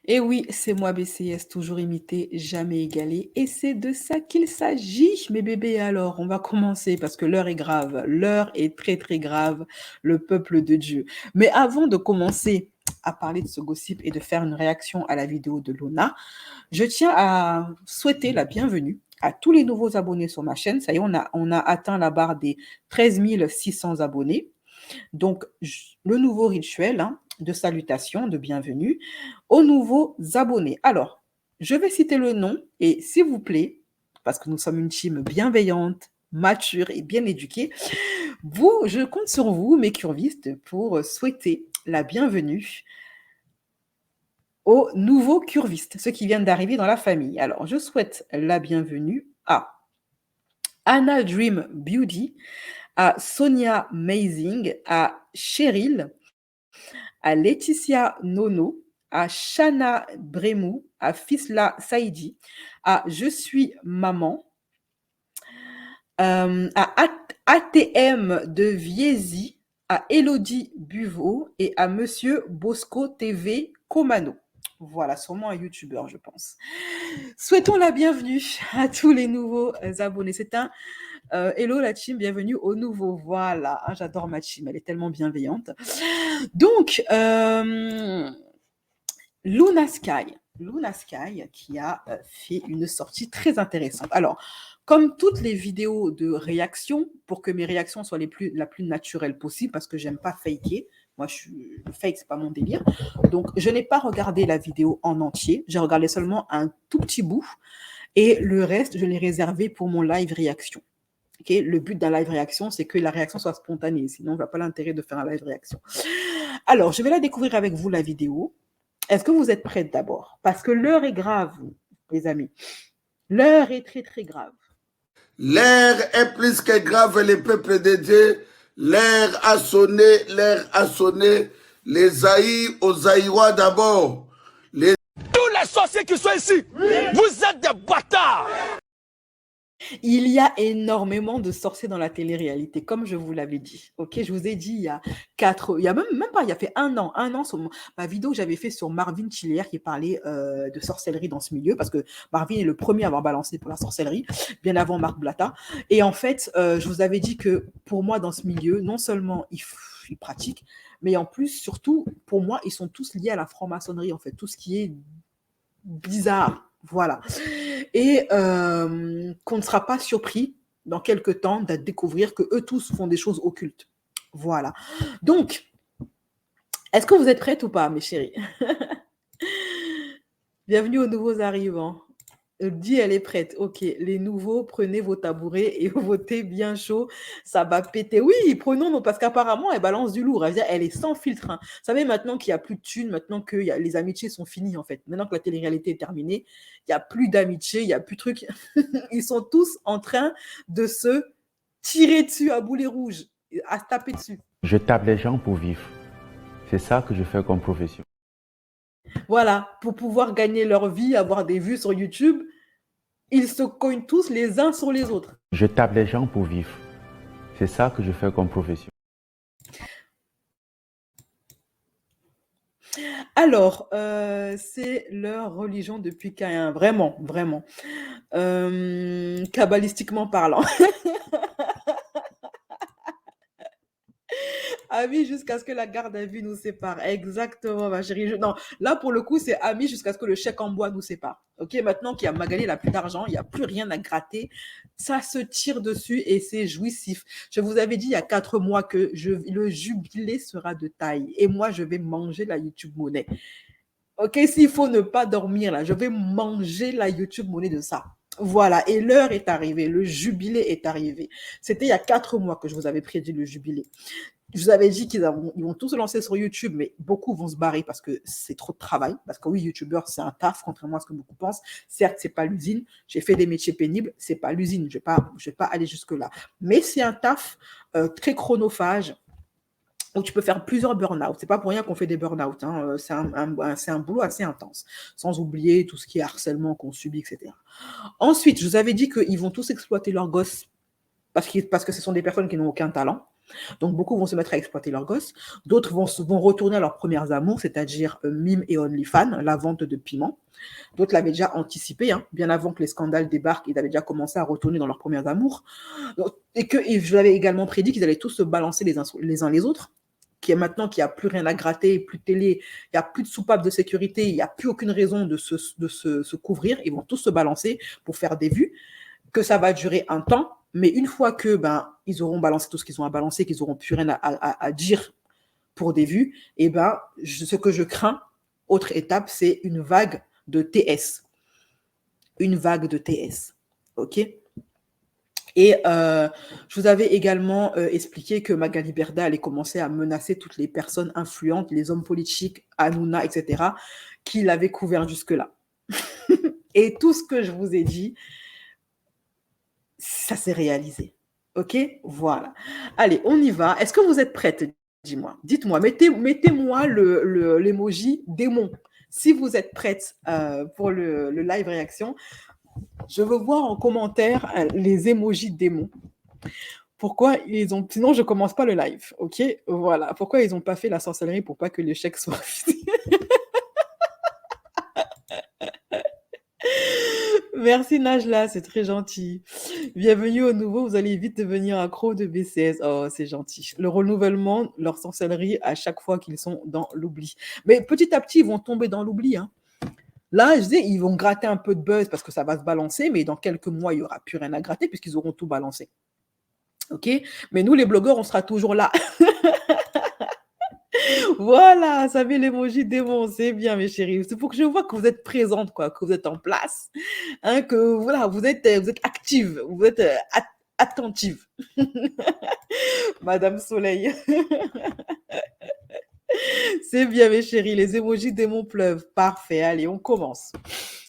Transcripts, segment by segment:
Et oui, c'est moi BCS, toujours imité, jamais égalé. Et c'est de ça qu'il s'agit, mes bébés. Alors, on va commencer parce que l'heure est grave. L'heure est très, très grave, le peuple de Dieu. Mais avant de commencer à parler de ce gossip et de faire une réaction à la vidéo de Luna, je tiens à souhaiter la bienvenue à tous les nouveaux abonnés sur ma chaîne. Ça y est, on a atteint la barre des 13 600 abonnés. Donc, le nouveau rituel de salutation, de bienvenue aux nouveaux abonnés. Alors, je vais citer le nom et s'il vous plaît, parce que nous sommes une team bienveillante, mature et bien éduquée, je compte sur vous, mes curvistes, pour souhaiter la bienvenue aux nouveaux curvistes, ceux qui viennent d'arriver dans la famille. Alors, je souhaite la bienvenue à Anna Dream Beauty, à Sonia Mazing, à Cheryl, à Laetitia Nono, à Shana Bremou, à Fisla Saidi, à Je suis maman, à ATM de Viezi, à Elodie Buveau et à Monsieur Bosco TV Comano. Voilà, sûrement un youtubeur, je pense. Souhaitons la bienvenue à tous les nouveaux abonnés. C'est un hello la team, bienvenue aux nouveaux. Voilà, j'adore ma team, elle est tellement bienveillante. Donc, Luna Sky qui a fait une sortie très intéressante. Alors, comme toutes les vidéos de réaction, pour que mes réactions soient la plus naturelle possible, parce que j'aime pas faker, moi, le fake, c'est pas mon délire. Donc, je n'ai pas regardé la vidéo en entier. J'ai regardé seulement un tout petit bout. Et le reste, je l'ai réservé pour mon live réaction. Okay, le but d'un live réaction, c'est que la réaction soit spontanée. Sinon, on ne voit pas l'intérêt de faire un live réaction. Alors, je vais la découvrir avec vous, la vidéo. Est-ce que vous êtes prêtes d'abord? Parce que l'heure est grave, les amis. L'heure est très, très grave. L'heure est plus que grave, les peuples de Dieu. L'heure a sonné, l'heure a sonné. Les Aïs aux Aïrois d'abord. Tous les sorciers qui sont ici, vous êtes des bâtards. Il y a énormément de sorciers dans la télé-réalité, comme je vous l'avais dit. Ok, je vous ai dit il y a même pas, il y a fait un an sur ma vidéo que j'avais fait sur Marvin Chilier qui parlait de sorcellerie dans ce milieu, parce que Marvin est le premier à avoir balancé pour la sorcellerie, bien avant Marc Blatta. Et en fait, je vous avais dit que pour moi, dans ce milieu, non seulement ils pratiquent, mais en plus, surtout, pour moi, ils sont tous liés à la franc-maçonnerie, en fait, tout ce qui est bizarre. Voilà. Et qu'on ne sera pas surpris dans quelques temps de découvrir que eux tous font des choses occultes. Voilà. Donc, est-ce que vous êtes prêtes ou pas, mes chéris? Bienvenue aux nouveaux arrivants. Dit, elle est prête. Ok, les nouveaux, prenez vos tabourets et votez bien chaud. Ça va péter. Oui, prenons, parce qu'apparemment, elle balance du lourd. Elle est sans filtre. Vous savez, maintenant qu'il n'y a plus de thunes, maintenant que les amitiés sont finies, en fait. Maintenant que la télé-réalité est terminée, il n'y a plus d'amitié, il n'y a plus de trucs. Ils sont tous en train de se tirer dessus à boulet rouge, à se taper dessus. Je tape les gens pour vivre. C'est ça que je fais comme profession. Voilà, pour pouvoir gagner leur vie, avoir des vues sur YouTube, ils se cognent tous les uns sur les autres. Je tape les gens pour vivre. C'est ça que je fais comme profession. Alors, c'est leur religion depuis Caïn, vraiment, vraiment. Kabbalistiquement parlant. Amis jusqu'à ce que la garde à vue nous sépare. Exactement, ma chérie. Non, là, pour le coup, c'est amis jusqu'à ce que le chèque en bois nous sépare. Ok, maintenant qu'il y a Magali, il n'a plus d'argent, il n'y a plus rien à gratter. Ça se tire dessus et c'est jouissif. Je vous avais dit il y a 4 mois que le jubilé sera de taille. Et moi, je vais manger la YouTube monnaie. Ok, s'il faut ne pas dormir, là, je vais manger la YouTube monnaie de ça. Voilà, et l'heure est arrivée, le jubilé est arrivé. C'était il y a 4 mois que je vous avais prédit le jubilé. Je vous avais dit qu'ils vont tous se lancer sur YouTube, mais beaucoup vont se barrer parce que c'est trop de travail. Parce que oui, YouTubeur, c'est un taf, contrairement à ce que beaucoup pensent. Certes, c'est pas l'usine. J'ai fait des métiers pénibles, c'est pas l'usine. Je vais pas aller jusque-là. Mais c'est un taf très chronophage où tu peux faire plusieurs burn-out. C'est pas pour rien qu'on fait des burn-out. Hein. C'est un boulot assez intense. Sans oublier tout ce qui est harcèlement qu'on subit, etc. Ensuite, je vous avais dit qu'ils vont tous exploiter leurs gosses parce que ce sont des personnes qui n'ont aucun talent. Donc, beaucoup vont se mettre à exploiter leurs gosses. D'autres vont retourner à leurs premières amours, c'est-à-dire Mime et OnlyFans, la vente de piment. D'autres l'avaient déjà anticipé, hein, bien avant que les scandales débarquent, ils avaient déjà commencé à retourner dans leurs premières amours. Et je l'avais également prédit qu'ils allaient tous se balancer les uns les autres. Maintenant qu'il n'y a plus rien à gratter, plus de télé, il n'y a plus de soupape de sécurité, il n'y a plus aucune raison de se couvrir, ils vont tous se balancer pour faire des vues, que ça va durer un temps, mais une fois que ils auront balancé tout ce qu'ils ont à balancer, qu'ils n'auront plus rien à dire pour des vues, et ce que je crains, autre étape, c'est une vague de TS. Une vague de TS. OK ? Et je vous avais également expliqué que Magali Berda allait commencer à menacer toutes les personnes influentes, les hommes politiques, Hanouna, etc., qui l'avaient couvert jusque-là. Et tout ce que je vous ai dit, ça s'est réalisé. OK ? Voilà. Allez, on y va. Est-ce que vous êtes prête ? Dis-moi. Dites-moi. Mettez-moi l'emoji démon. Si vous êtes prête pour le live réaction, je veux voir en commentaire les emojis démons. Pourquoi ils ont... Sinon, je commence pas le live, ok ? Voilà. Pourquoi ils n'ont pas fait la sorcellerie pour pas que l'échec soit fini ? Merci Najla, c'est très gentil. Bienvenue au nouveau, vous allez vite devenir accro de BCS. Oh, c'est gentil. Le renouvellement, leur sorcellerie à chaque fois qu'ils sont dans l'oubli. Mais petit à petit, ils vont tomber dans l'oubli, hein. Là, je dis, ils vont gratter un peu de buzz parce que ça va se balancer, mais dans quelques mois, il n'y aura plus rien à gratter puisqu'ils auront tout balancé. OK ? Mais nous, les blogueurs, on sera toujours là. Voilà, ça met l'emoji démon, c'est bien, mes chéris. C'est pour que je vois que vous êtes présente, quoi, que vous êtes en place, hein, que voilà, vous êtes active, vous êtes attentive. Madame Soleil. C'est bien, mes chéris, les emojis démons pleuvent. Parfait, allez, on commence.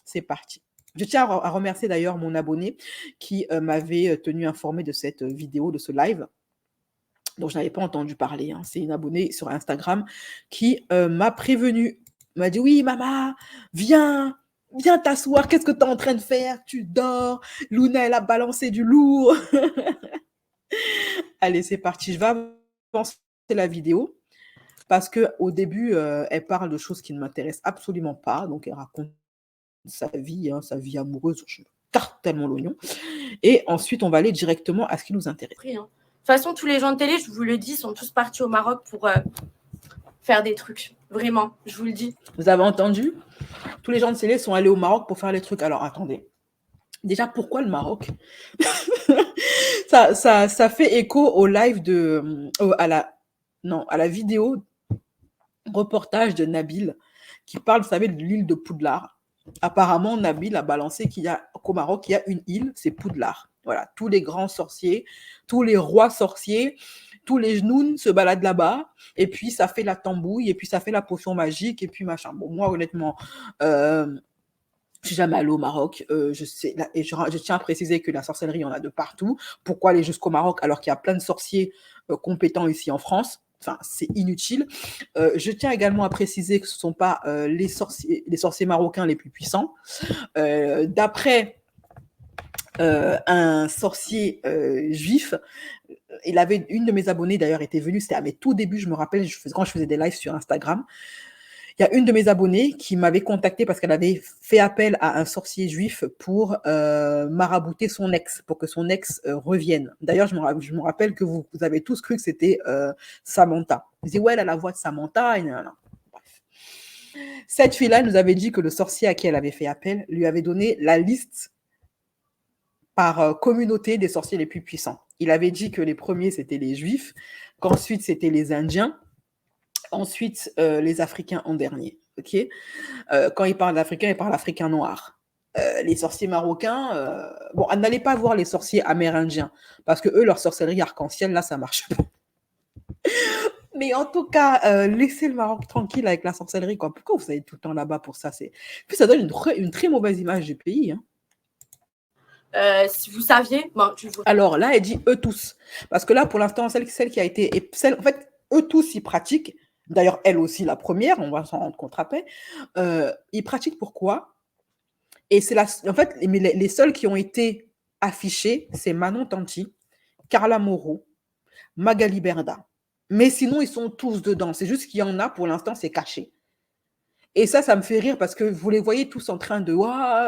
C'est parti. Je tiens à remercier d'ailleurs mon abonné qui m'avait tenu informé de cette vidéo, de ce live, dont je n'avais pas entendu parler, hein. C'est une abonnée sur Instagram qui m'a prévenu. M'a dit, oui, maman, viens t'asseoir. Qu'est-ce que tu es en train de faire ? Tu dors. Luna, elle a balancé du lourd. Allez, c'est parti. Je vais avancer la vidéo. Parce qu'au début, elle parle de choses qui ne m'intéressent absolument pas. Donc, elle raconte sa vie amoureuse. Je tarte tellement l'oignon. Et ensuite, on va aller directement à ce qui nous intéresse. De toute façon, tous les gens de télé, je vous le dis, sont tous partis au Maroc pour faire des trucs. Vraiment, je vous le dis. Vous avez entendu ? Tous les gens de télé sont allés au Maroc pour faire les trucs. Alors, attendez. Déjà, pourquoi le Maroc ? ça fait écho au live à la vidéo reportage de Nabil qui parle, vous savez, de l'île de Poudlard. Apparemment, Nabil a balancé qu'au Maroc, il y a une île, c'est Poudlard. Voilà, tous les grands sorciers, tous les rois sorciers, tous les genoux se baladent là-bas, et puis ça fait la tambouille, et puis ça fait la potion magique, et puis machin. Bon, moi, honnêtement, je suis jamais allée au Maroc, je sais, et je tiens à préciser que la sorcellerie, il y en a de partout. Pourquoi aller jusqu'au Maroc alors qu'il y a plein de sorciers compétents ici en France ? Enfin, c'est inutile. Je tiens également à préciser que ce ne sont pas les sorciers marocains les plus puissants. D'après un sorcier juif, une de mes abonnées d'ailleurs était venue, c'était à mes tout débuts, je me rappelle, quand je faisais des lives sur Instagram. Il y a une de mes abonnées qui m'avait contactée parce qu'elle avait fait appel à un sorcier juif pour marabouter son ex, pour que son ex revienne. D'ailleurs, je me rappelle que vous avez tous cru que c'était Samantha. Vous disiez, ouais, elle a la voix de Samantha. Et non. Bref. Cette fille-là nous avait dit que le sorcier à qui elle avait fait appel lui avait donné la liste par communauté des sorciers les plus puissants. Il avait dit que les premiers, c'était les Juifs, qu'ensuite, c'était les Indiens, ensuite, les Africains en dernier. Okay, quand il parle d'Africains, il parle d'Africains noirs. Les sorciers marocains, bon, n'allez pas voir les sorciers amérindiens, parce que eux, leur sorcellerie arc-en-ciel, là, ça marche pas. Mais en tout cas, laissez le Maroc tranquille avec la sorcellerie, quoi. Pourquoi vous allez tout le temps là-bas pour ça ? Puis ça donne une très mauvaise image du pays, hein. Si vous saviez... Bon, alors là, elle dit eux tous. Parce que là, pour l'instant, celle qui a été... en fait, eux tous, ils pratiquent. D'ailleurs, elle aussi, la première, on va s'en rendre compte après. Ils pratiquent pourquoi ? Et c'est en fait, les seuls qui ont été affichés, c'est Manon Tanti, Carla Moreau, Magali Berda. Mais sinon, ils sont tous dedans. C'est juste qu'il y en a, pour l'instant, c'est caché. Et ça me fait rire parce que vous les voyez tous en train de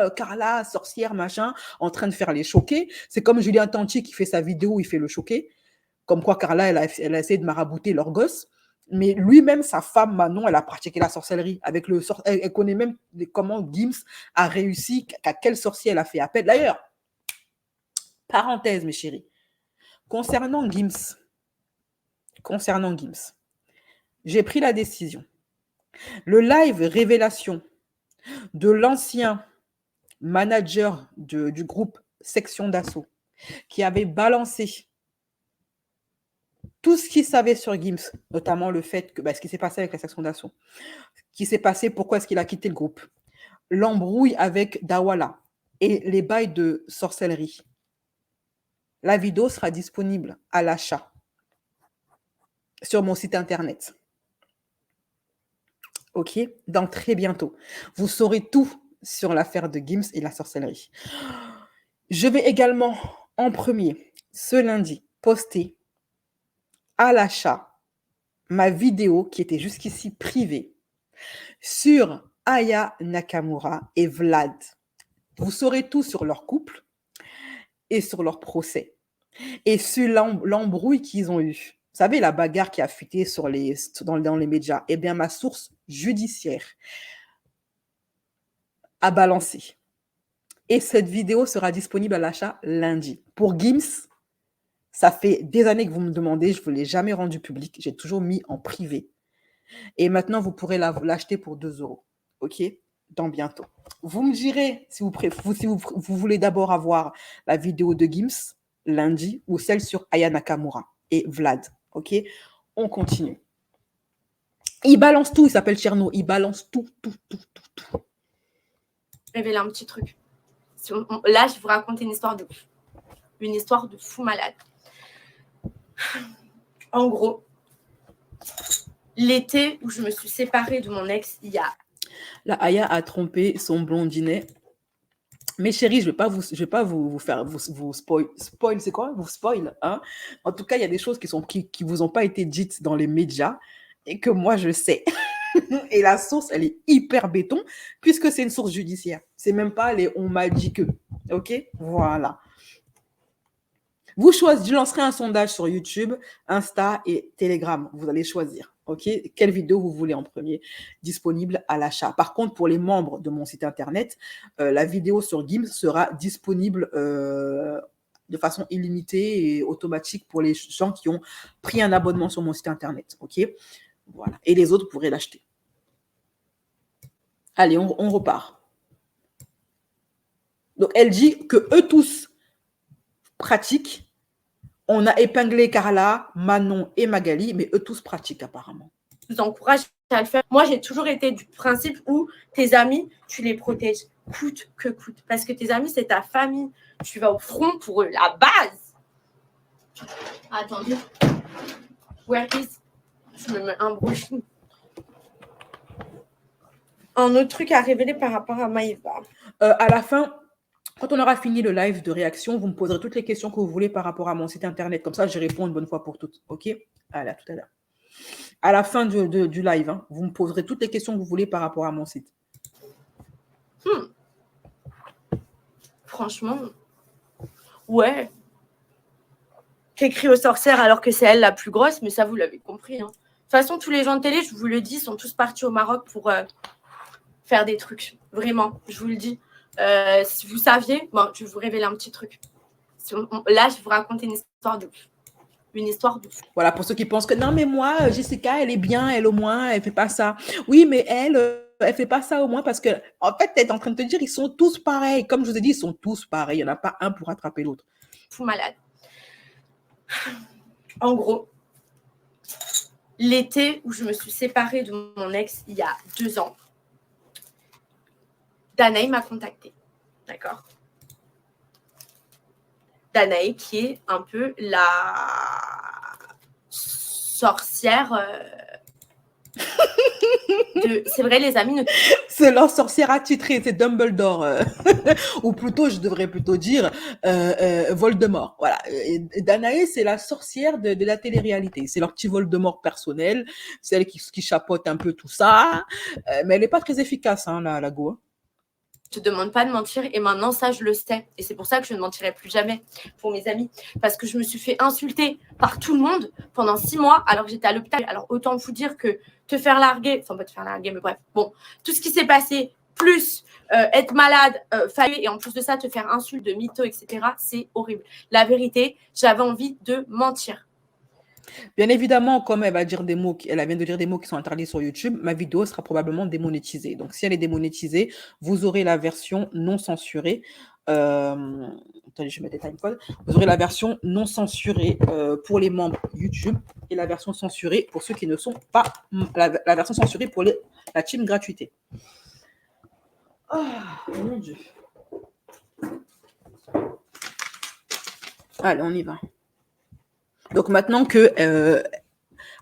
« Carla, sorcière, machin », en train de faire les choquer. C'est comme Julien Tanti qui fait sa vidéo où il fait le choquer. Comme quoi, Carla, elle a essayé de marabouter leur gosse. Mais lui-même, sa femme, Manon, elle a pratiqué la sorcellerie. Elle connaît même comment Gims a réussi, à quelle sorcière elle a fait appel. D'ailleurs, parenthèse, mes chéris, concernant Gims, j'ai pris la décision. Le live révélation de l'ancien manager du groupe Section d'Assaut qui avait balancé tout ce qu'il savait sur Gims, notamment le fait que ce qui s'est passé avec la Section d'Assaut, ce qui s'est passé, pourquoi est-ce qu'il a quitté le groupe, l'embrouille avec Dawala et les bails de sorcellerie. La vidéo sera disponible à l'achat sur mon site internet. Ok, dans très bientôt. Vous saurez tout sur l'affaire de Gims et la sorcellerie. Je vais également, en premier, ce lundi, poster à l'achat ma vidéo qui était jusqu'ici privée sur Aya Nakamura et Vlad. Vous saurez tout sur leur couple et sur leur procès et sur l'embrouille qu'ils ont eu. Vous savez, la bagarre qui a fuité dans les médias. Eh bien, ma source judiciaire a balancé. Et cette vidéo sera disponible à l'achat lundi. Pour Gims, ça fait des années que vous me demandez, je ne vous l'ai jamais rendu public. J'ai toujours mis en privé. Et maintenant, vous pourrez l'acheter pour 2 €. OK? Dans bientôt. Vous me direz si vous voulez d'abord avoir la vidéo de Gims lundi ou celle sur Aya Nakamura et Vlad. OK? On continue. Il balance tout, il s'appelle Cherno. Il balance tout. Révéler un petit truc. Là, je vais vous raconter une histoire de ouf. Une histoire de fou malade. En gros, l'été où je me suis séparée de mon ex, il y a... La Aya a trompé son blondinet. Mes chéris, je vais pas vous faire vous spoil, c'est quoi? Vous spoil, hein? En tout cas, il y a des choses qui vous ont pas été dites dans les médias et que moi je sais. Et la source, elle est hyper béton puisque c'est une source judiciaire. C'est même pas les on m'a dit que. OK? Voilà. Je lancerai un sondage sur YouTube, Insta et Telegram. Vous allez choisir. OK? Quelle vidéo vous voulez en premier, disponible à l'achat. Par contre, pour les membres de mon site internet, la vidéo sur Gims sera disponible de façon illimitée et automatique pour les gens qui ont pris un abonnement sur mon site internet. OK? Voilà. Et les autres pourraient l'acheter. Allez, on repart. Donc, elle dit que eux tous pratiquent. On a épinglé Carla, Manon et Magali, mais eux tous pratiquent apparemment. Je vous encourage à le faire. Moi, j'ai toujours été du principe où tes amis, tu les protèges coûte que coûte. Parce que tes amis, c'est ta famille. Tu vas au front pour eux, la base. Attendez. Where is... Je me mets un brushing. Un autre truc à révéler par rapport à Maïva. À la fin, quand on aura fini le live de réaction, vous me poserez toutes les questions que vous voulez par rapport à mon site internet. Comme ça, je réponds une bonne fois pour toutes. OK? Allez, à tout à l'heure. À la fin du live, hein, vous me poserez toutes les questions que vous voulez par rapport à mon site. Franchement, ouais. T'écris aux sorcières alors que c'est elle la plus grosse, mais ça, vous l'avez compris. Hein. De toute façon, tous les gens de télé, je vous le dis, sont tous partis au Maroc pour faire des trucs. Vraiment, je vous le dis. Si vous saviez, bon, je vais vous révéler un petit truc. Là, je vais vous raconter une histoire de ouf. Une histoire de fou. Voilà, pour ceux qui pensent que non, mais moi, Jessica, elle est bien, elle au moins, elle fait pas ça. Oui, mais elle fait pas ça au moins parce que, en fait, tu es en train de te dire, ils sont tous pareils. Comme je vous ai dit, ils sont tous pareils. Il n'y en a pas un pour attraper l'autre. Fou malade. En gros, l'été où je me suis séparée de mon ex il y a 2 ans, Danaï m'a contactée. D'accord? Danaï qui est un peu la sorcière c'est vrai, les amis. C'est leur sorcière attitrée, c'est Dumbledore. Ou plutôt, je devrais plutôt dire Voldemort. Voilà. Et Danae, c'est la sorcière de la télé-réalité. C'est leur petit Voldemort personnel, celle qui chapeaute un peu tout ça. Mais elle n'est pas très efficace, hein, la go. Je te demande pas de mentir et maintenant ça je le sais et c'est pour ça que je ne mentirai plus jamais pour mes amis parce que je me suis fait insulter par tout le monde pendant 6 mois alors que j'étais à l'hôpital. Alors autant vous dire que te faire larguer, enfin pas te faire larguer mais bref, bon, tout ce qui s'est passé plus être malade, et en plus de ça te faire insulte de mytho, etc. C'est horrible. La vérité, j'avais envie de mentir. Bien évidemment, comme elle vient de dire des mots qui sont interdits sur YouTube, ma vidéo sera probablement démonétisée. Donc, si elle est démonétisée, vous aurez la version non censurée. Attendez, je vais mettre des timecodes. Vous aurez la version non censurée pour les membres YouTube et la version censurée pour ceux qui ne sont pas. La version censurée pour la team gratuité. Ah, mon Dieu. Allez, on y va. Donc maintenant que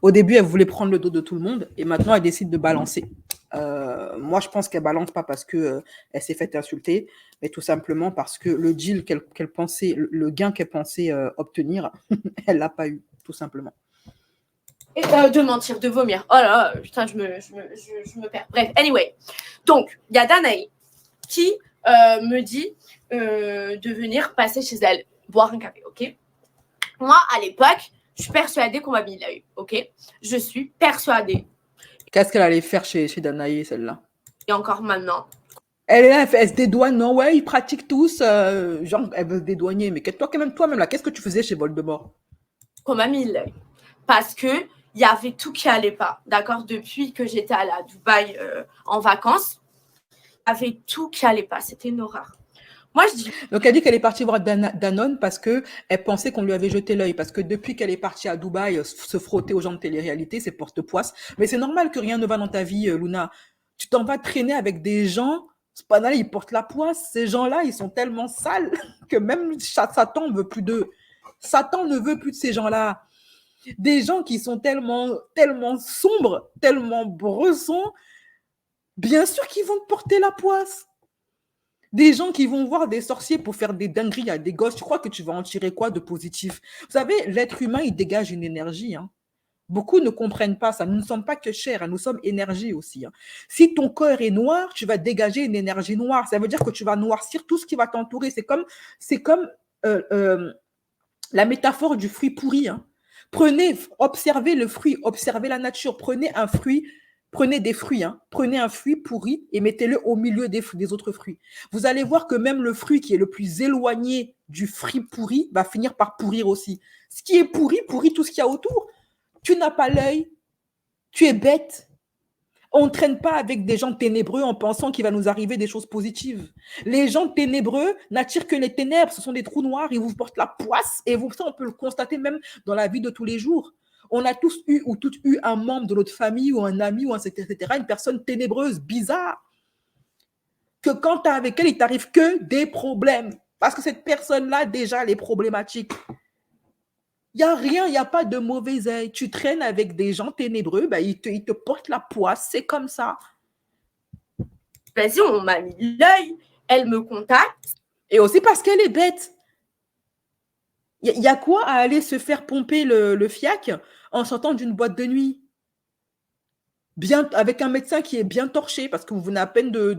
au début elle voulait prendre le dos de tout le monde et maintenant elle décide de balancer. Moi je pense qu'elle balance pas parce que elle s'est fait insulter, mais tout simplement parce que le deal qu'elle pensait, le gain qu'elle pensait obtenir, elle l'a pas eu, tout simplement. Et de mentir, de vomir. Oh là, putain, je me perds. Bref, anyway. Donc, il y a Danae qui me dit de venir passer chez elle, boire un café, ok? Moi, à l'époque, je suis persuadée qu'on m'a mis l'œil, ok? Je suis persuadée. Qu'est-ce qu'elle allait faire chez Danae, celle-là? Et encore maintenant. Elle est là, elle se dédouane, non? Ouais, ils pratiquent tous, genre, elle veut se dédouaner. Mais toi-même, là, qu'est-ce que tu faisais chez Voldemort? Qu'on m'a mis l'œil. Parce que il y avait tout qui allait pas, d'accord? Depuis que j'étais allée à Dubaï en vacances, il y avait tout qui allait pas. C'était une horreur. Moi, je dis... Donc, elle dit qu'elle est partie voir Danone parce qu'elle pensait qu'on lui avait jeté l'œil. Parce que depuis qu'elle est partie à Dubaï se frotter aux gens de télé-réalité, c'est porte-poisse. Mais c'est normal que rien ne va dans ta vie, Luna. Tu t'en vas traîner avec des gens, cependant, ils portent la poisse. Ces gens-là, ils sont tellement sales que même Satan ne veut plus d'eux. Satan ne veut plus de ces gens-là. Des gens qui sont tellement sombres, tellement bressons, bien sûr qu'ils vont te porter la poisse. Des gens qui vont voir des sorciers pour faire des dingueries à des gosses, tu crois que tu vas en tirer quoi de positif? Vous savez, l'être humain, il dégage une énergie. Hein. Beaucoup ne comprennent pas ça. Nous ne sommes pas que chair, hein, nous sommes énergie aussi. Hein. Si ton corps est noir, tu vas dégager une énergie noire. Ça veut dire que tu vas noircir tout ce qui va t'entourer. C'est comme la métaphore du fruit pourri. Hein. Observez le fruit, observez la nature. Prenez des fruits, hein. Prenez un fruit pourri et mettez-le au milieu des autres fruits. Vous allez voir que même le fruit qui est le plus éloigné du fruit pourri va finir par pourrir aussi. Ce qui est pourri, pourrit tout ce qu'il y a autour. Tu n'as pas l'œil, tu es bête. On ne traîne pas avec des gens ténébreux en pensant qu'il va nous arriver des choses positives. Les gens ténébreux n'attirent que les ténèbres, ce sont des trous noirs, ils vous portent la poisse et ça on peut le constater même dans la vie de tous les jours. On a tous eu ou toutes eu un membre de notre famille ou un ami ou un etc., une personne ténébreuse, bizarre, que quand tu es avec elle, il t'arrive que des problèmes. Parce que cette personne-là, déjà, elle est problématique. Il n'y a rien, il n'y a pas de mauvais œil. Tu traînes avec des gens ténébreux, ben, ils te portent la poisse, c'est comme ça. Vas-y, on m'a mis l'œil, elle me contacte. Et aussi parce qu'elle est bête. Il y a quoi à aller se faire pomper le fiac en sortant d'une boîte de nuit? Bien, avec un médecin qui est bien torché, parce que vous venez à peine de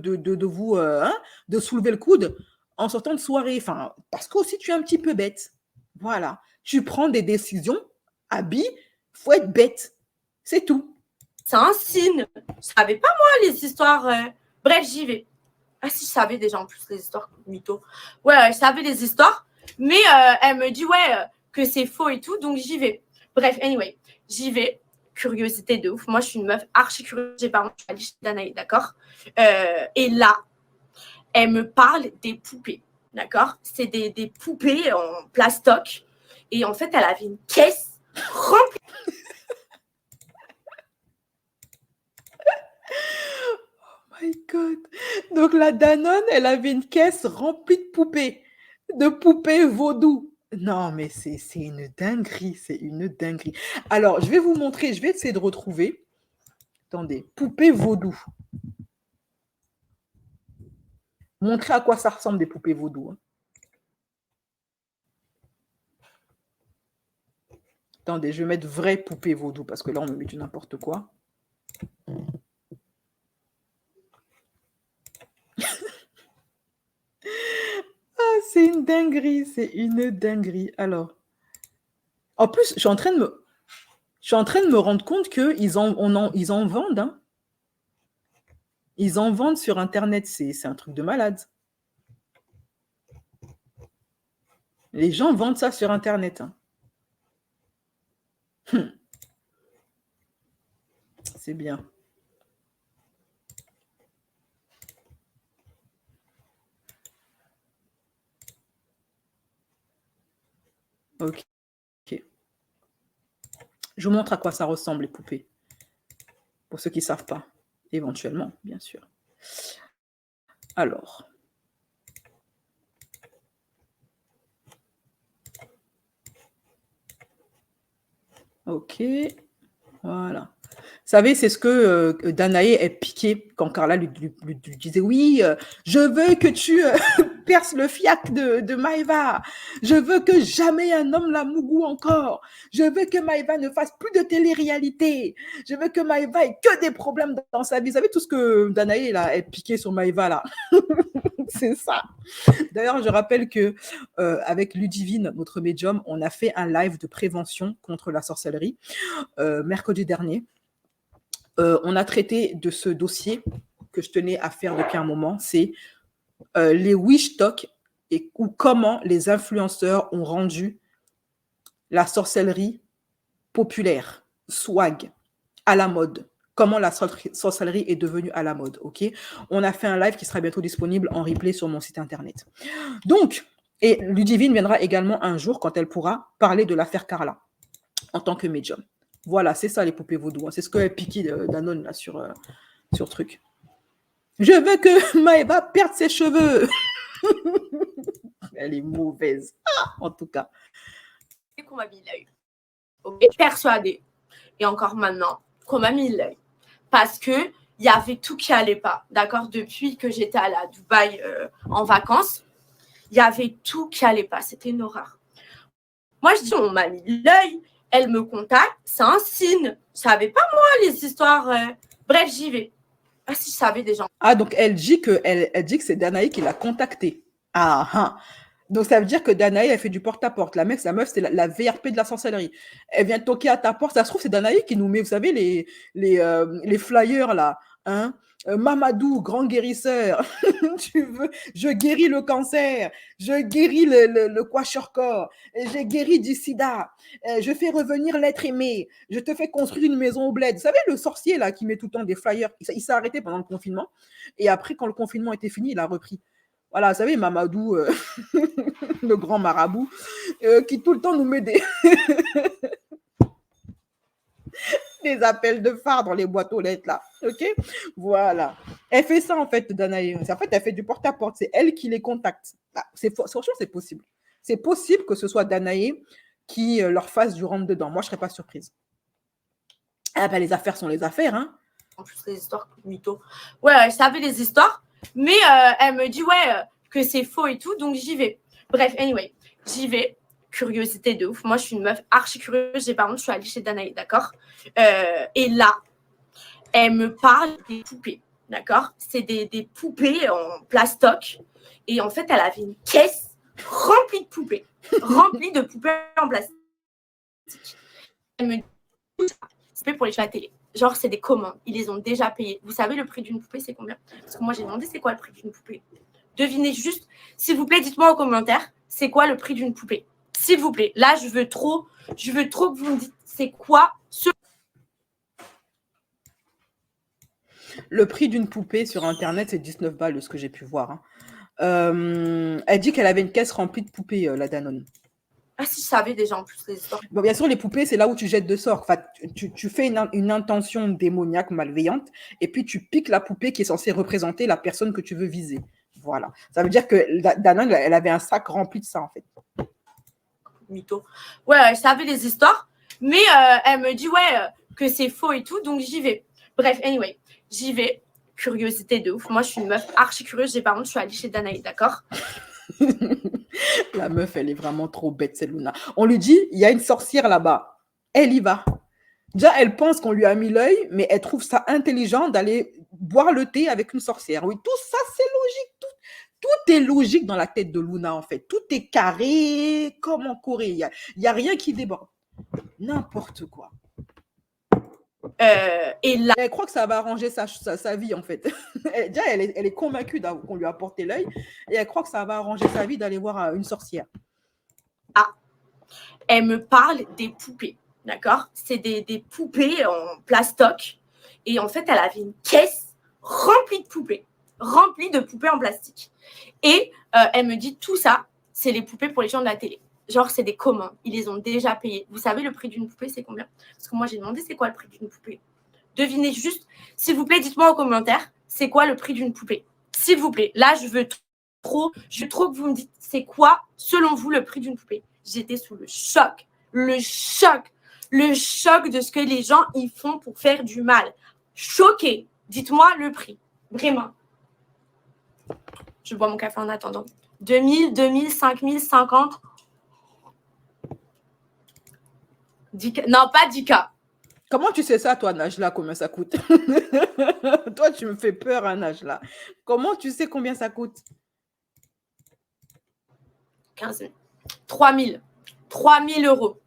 soulever le coude en sortant de soirée. Enfin, parce que aussi tu es un petit peu bête. Voilà. Tu prends des décisions, Abby, il faut être bête. C'est tout. C'est un signe. Je savais pas, moi, les histoires. Bref, j'y vais. Ah, si, je savais déjà en plus les histoires mytho. Ouais, je savais les histoires. Mais elle me dit, que c'est faux et tout, donc j'y vais. Bref, anyway, j'y vais. Curiosité de ouf. Moi, je suis une meuf archi curieuse. J'ai pas je suis allée chez Danae, d'accord? Et là, elle me parle des poupées, d'accord? C'est des poupées en plastoc. Et en fait, elle avait une caisse remplie. Oh my God. Donc, la Danone, elle avait une caisse remplie de poupées vaudou. Non, mais c'est une dinguerie, c'est une dinguerie. Alors, je vais vous montrer, je vais essayer de retrouver. Attendez, poupée vaudou. Montrez à quoi ça ressemble des poupées vaudou. Hein. Attendez, je vais mettre vraie poupée vaudou parce que là, on me met du n'importe quoi. Ah, c'est une dinguerie, c'est une dinguerie. Alors, en plus, je suis en train de me rendre compte qu'ils ils en vendent. Hein. Ils en vendent sur Internet. C'est un truc de malade. Les gens vendent ça sur Internet. Hein. C'est bien. Ok. Je vous montre à quoi ça ressemble, les poupées. Pour ceux qui ne savent pas. Éventuellement, bien sûr. Alors. Ok. Voilà. Vous savez, c'est ce que Danae est piqué quand Carla lui disait « Oui, je veux que tu perces le fiac de Maëva. Je veux que jamais un homme la mougou encore. Je veux que Maëva ne fasse plus de télé-réalité. Je veux que Maëva ait que des problèmes dans sa vie. » Vous savez tout ce que Danae là, est piqué sur Maëva là. C'est ça. D'ailleurs, je rappelle que avec Ludivine, notre médium, on a fait un live de prévention contre la sorcellerie mercredi dernier. On a traité de ce dossier que je tenais à faire depuis un moment, c'est les wish talk ou comment les influenceurs ont rendu la sorcellerie populaire, swag, à la mode. Comment la sorcellerie est devenue à la mode, ok? On a fait un live qui sera bientôt disponible en replay sur mon site internet. Donc, et Ludivine viendra également un jour quand elle pourra parler de l'affaire Carla en tant que médium. Voilà, c'est ça les poupées vaudou. Hein. C'est ce que Piki Danone là sur truc. Je veux que Maëva perde ses cheveux. Elle est mauvaise, en tout cas. Et qu'on m'a mis l'œil. Ok, persuadée. Et encore maintenant, qu'on m'a mis l'œil. Parce que il y avait tout qui allait pas. D'accord, depuis que j'étais à Dubaï en vacances, il y avait tout qui allait pas. C'était une horreur. Moi, je dis, on m'a mis l'œil. Elle me contacte, c'est un signe. Je savais pas, moi, les histoires. Bref, j'y vais. Ah, si je savais déjà. Ah, donc elle dit que c'est Danae qui l'a contactée. Ah. Donc ça veut dire que Danae, elle fait du porte-à-porte. La meuf, c'est la VRP de la sorcellerie. Elle vient toquer à ta porte. Ça se trouve, c'est Danae qui nous met, vous savez, les flyers là. Hein? Mamadou, grand guérisseur, tu veux, je guéris le cancer, je guéris le kwashiorkor, j'ai guéri du sida, je fais revenir l'être aimé, je te fais construire une maison au bled. Vous savez, le sorcier là qui met tout le temps des flyers, il s'est arrêté pendant le confinement et après, quand le confinement était fini, il a repris. Voilà, vous savez, Mamadou, le grand marabout, qui tout le temps nous met des appels de phare dans les boîtes aux lettres, là. OK? Voilà. Elle fait ça, en fait, Danae. En fait, elle fait du porte-à-porte. C'est elle qui les contacte. Ah, franchement, c'est possible. C'est possible que ce soit Danae qui leur fasse du rentre-dedans. Moi, je ne serais pas surprise. Ah, ben, les affaires sont les affaires, hein. En plus, les histoires mytho. Ouais, je savais les histoires, mais elle me dit, que c'est faux et tout, donc j'y vais. Bref, anyway, j'y vais. Curiosité de ouf. Moi, je suis une meuf archi curieuse. Par contre, je suis allée chez Danae, d'accord? Et là, elle me parle des poupées, d'accord? C'est des poupées en plastoc. Et en fait, elle avait une caisse remplie de poupées. Remplie de poupées en plastique. Elle me dit, c'est pour les jeux à la télé. Genre, c'est des commandes. Ils les ont déjà payés. Vous savez, le prix d'une poupée, c'est combien? Parce que moi, j'ai demandé, c'est quoi le prix d'une poupée? Devinez juste. S'il vous plaît, dites-moi en commentaire, c'est quoi le prix d'une poupée? S'il vous plaît, là, je veux trop que vous me dites c'est quoi ce... Le prix d'une poupée sur Internet, c'est 19 balles, de ce que j'ai pu voir. Hein. Elle dit qu'elle avait une caisse remplie de poupées, la Danone. Ah, si je savais déjà en plus les histoires. Bon, bien sûr, les poupées, c'est là où tu jettes de sorts. Enfin, tu fais une intention démoniaque, malveillante, et puis tu piques la poupée qui est censée représenter la personne que tu veux viser. Voilà. Ça veut dire que Danone, elle avait un sac rempli de ça, en fait. Mytho. Ouais, je savais les histoires, mais elle me dit que c'est faux et tout, donc j'y vais. Bref, anyway, j'y vais. curiosité de ouf. Moi, je suis une meuf archi curieuse. J'ai par contre, je suis allée chez Danaï, d'accord? La meuf, elle est vraiment trop bête, cette Luna. On lui dit, il y a une sorcière là-bas. Elle y va. Déjà, elle pense qu'on lui a mis l'œil, mais elle trouve ça intelligent d'aller boire le thé avec une sorcière. Oui, tout ça, c'est logique. Tout est logique dans la tête de Luna, en fait. Tout est carré, comme en Corée. Il y a rien qui déborde. N'importe quoi. Et là, Elle croit que ça va arranger sa vie, en fait. Déjà, elle est convaincue qu'on lui a porté l'œil, et elle croit que ça va arranger sa vie d'aller voir une sorcière. elle me parle des poupées, d'accord? C'est des poupées en plastoc. Et en fait, elle avait une caisse remplie de poupées en plastique. Et elle me dit, tout ça, c'est les poupées pour les gens de la télé. Genre, c'est des communs. Ils les ont déjà payés. Vous savez, le prix d'une poupée, c'est combien? Parce que moi, j'ai demandé, c'est quoi le prix d'une poupée? Devinez juste, s'il vous plaît, dites-moi en commentaire, c'est quoi le prix d'une poupée? S'il vous plaît. Là, je veux trop que vous me dites, c'est quoi, selon vous, le prix d'une poupée? J'étais sous le choc de ce que les gens y font pour faire du mal. Choquée. Dites-moi le prix. Vraiment. Je bois mon café en attendant. 2000, 2000, 5000, 50. 10K. Non, pas 10K. Comment tu sais ça, toi, Najla, combien ça coûte? Toi, tu me fais peur, hein, Najla. Comment tu sais combien ça coûte? 15 000. 3 000. 3 000 euros.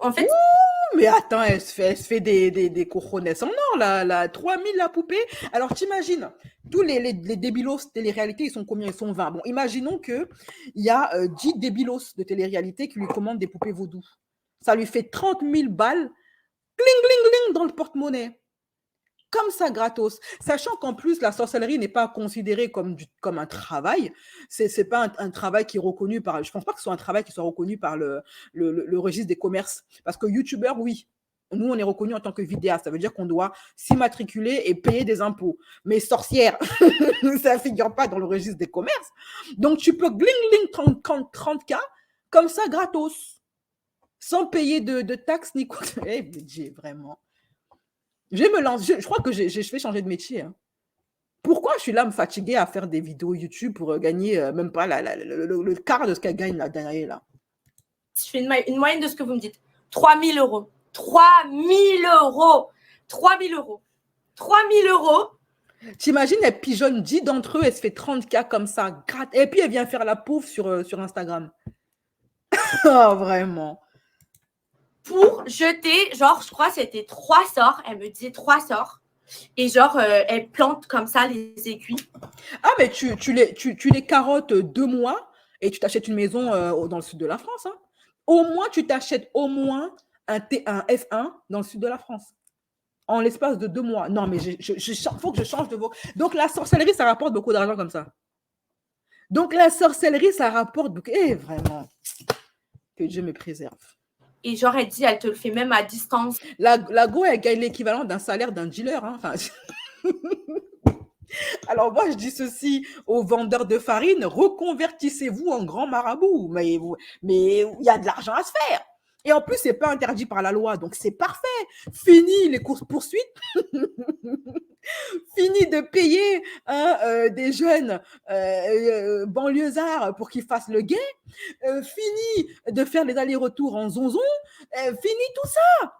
En fait... Ouh, mais attends, elle se fait des cojones en or, là. 3 000 la poupée. Alors, t'imagines, tous les débilos télé-réalité, ils sont combien? Ils sont 20. Bon, imaginons qu'il y a 10 débilos de télé-réalité qui lui commandent des poupées vaudou. Ça lui fait 30 000 balles, cling, cling, cling, dans le porte-monnaie. Comme ça, gratos. Sachant qu'en plus, la sorcellerie n'est pas considérée comme un travail. C'est pas un travail qui est reconnu par... Je pense pas que ce soit un travail qui soit reconnu par le registre des commerces. Parce que youtubeur, oui. Nous, on est reconnu en tant que vidéaste. Ça veut dire qu'on doit s'immatriculer et payer des impôts. Mais sorcière, ça ne figure pas dans le registre des commerces. Donc, tu peux gling, gling, 30K, comme ça, gratos. Sans payer de taxes ni quoi. Eh, budget, vraiment. Je vais me lancer. Je crois que je vais changer de métier. Hein. Pourquoi je suis là me fatiguer à faire des vidéos YouTube pour gagner même pas le quart de ce qu'elle gagne la dernière là? Je fais une moyenne de ce que vous me dites. 3 000 euros. 3 000 euros. 3 000 euros. 3 000 euros. T'imagines, elle pigeonne 10 d'entre eux, elle se fait 30K comme ça. Et puis elle vient faire la pauvre sur Instagram. Oh, vraiment. Pour jeter, genre, je crois que c'était 3 sorts. Elle me disait 3 sorts. Et genre, elle plante comme ça les aiguilles. Ah, mais tu les carottes 2 mois et tu t'achètes une maison dans le sud de la France. Hein. Au moins, tu t'achètes au moins un F1 dans le sud de la France. En l'espace de 2 mois. Non, mais il faut que je change de voix. Donc, la sorcellerie, ça rapporte beaucoup d'argent comme ça. Donc, la sorcellerie, ça rapporte beaucoup. Eh, vraiment. Que Dieu me préserve. Et genre, elle dit, elle te le fait même à distance. La go, elle gagne l'équivalent d'un salaire d'un dealer. Hein. Enfin, alors, moi, je dis ceci aux vendeurs de farine, reconvertissez-vous en grand marabout. Mais il y a de l'argent à se faire. Et en plus, c'est pas interdit par la loi. Donc, c'est parfait. Fini les courses-poursuites. Fini de payer des jeunes banlieusards pour qu'ils fassent le guet. Fini de faire les allers-retours en zonzon. Fini tout ça.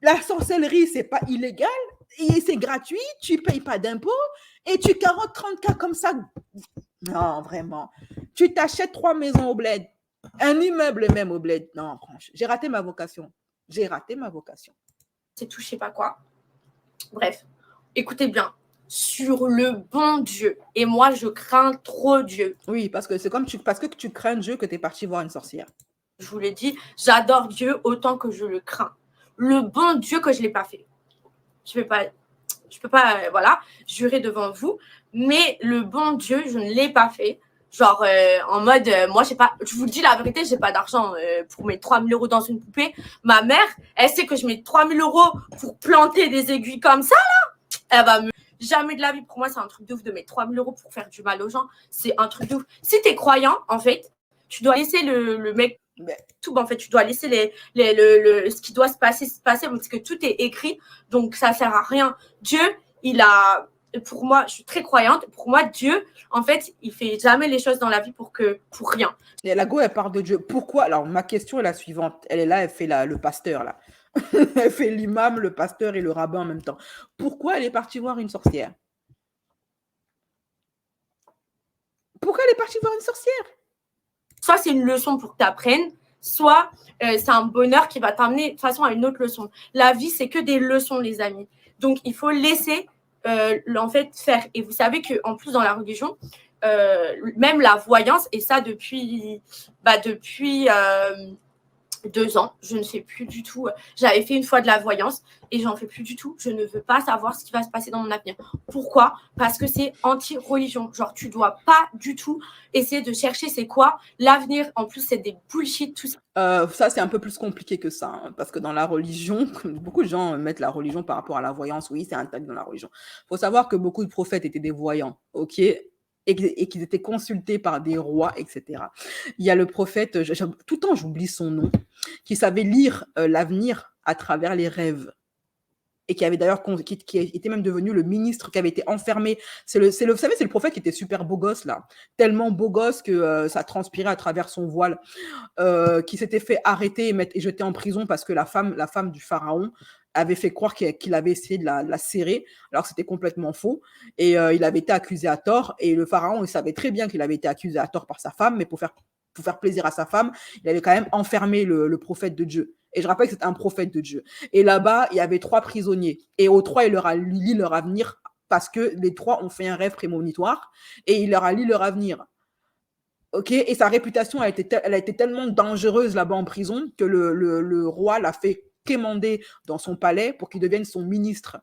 La sorcellerie, c'est pas illégal. Et c'est gratuit. Tu payes pas d'impôts. Et tu carottes 30K comme ça. Non, vraiment. Tu t'achètes 3 maisons au bled. Un immeuble même au bled. Non, franchement, j'ai raté ma vocation. C'est tout, je sais pas quoi. Bref, écoutez bien. Sur le bon Dieu. Et moi, je crains trop Dieu. Oui, parce que c'est parce que tu crains Dieu que tu es parti voir une sorcière. Je vous l'ai dit, j'adore Dieu autant que je le crains. Le bon Dieu que je ne l'ai pas fait. Je peux pas, voilà, jurer devant vous. Mais le bon Dieu, je ne l'ai pas fait. Genre, en mode, moi, je vous le dis la vérité, j'ai pas d'argent pour mettre 3 000 euros dans une poupée. Ma mère, elle sait que je mets 3 000 euros pour planter des aiguilles comme ça, là. Elle va me... Jamais de la vie, pour moi, c'est un truc de ouf de mettre 3 000 euros pour faire du mal aux gens. C'est un truc de ouf. Si t'es croyant, en fait, tu dois laisser le mec... Tout, en fait, tu dois laisser ce qui doit se passer, parce que tout est écrit. Donc, ça sert à rien. Dieu, il a pour moi, je suis très croyante. Pour moi, Dieu, en fait, il fait jamais les choses dans la vie pour rien. Et la go, elle parle de Dieu. Pourquoi? Alors, ma question est la suivante. Elle est là, elle fait le pasteur, là. Elle fait l'imam, le pasteur et le rabbin en même temps. Pourquoi elle est partie voir une sorcière? Pourquoi elle est partie voir une sorcière? Soit c'est une leçon pour que tu apprennes, soit c'est un bonheur qui va t'amener de toute façon à une autre leçon. La vie, c'est que des leçons, les amis. Donc, il faut laisser en fait faire. Et vous savez qu'en plus, dans la religion, même la voyance, et ça depuis 2 ans, je ne fais plus du tout. J'avais fait une fois de la voyance et j'en fais plus du tout. Je ne veux pas savoir ce qui va se passer dans mon avenir. Pourquoi? Parce que c'est anti-religion. Genre, tu dois pas du tout essayer de chercher c'est quoi l'avenir. En plus, c'est des bullshit, tout ça. Ça, c'est un peu plus compliqué que ça, hein, parce que dans la religion, beaucoup de gens mettent la religion par rapport à la voyance. Oui, c'est un tag dans la religion. Il faut savoir que beaucoup de prophètes étaient des voyants, ok, et qu'ils étaient consultés par des rois, etc. Il y a le prophète, tout le temps j'oublie son nom, qui savait lire l'avenir à travers les rêves. Et qui avait d'ailleurs qui était même devenu le ministre qui avait été enfermé. Vous savez, c'est le prophète qui était super beau gosse là, tellement beau gosse que ça transpirait à travers son voile, qui s'était fait arrêter et jeter en prison parce que la femme du pharaon avait fait croire qu'il avait essayé de la serrer, alors que c'était complètement faux. Et il avait été accusé à tort. Et le pharaon, il savait très bien qu'il avait été accusé à tort par sa femme, mais pour faire plaisir à sa femme, il avait quand même enfermé le prophète de Dieu. Et je rappelle que c'était un prophète de Dieu. Et là-bas, il y avait 3 prisonniers. Et aux 3, il leur a lu leur avenir parce que les 3 ont fait un rêve prémonitoire et il leur a lu leur avenir. Ok, et sa réputation, elle a été tellement dangereuse là-bas en prison que le roi l'a fait quémander dans son palais pour qu'il devienne son ministre.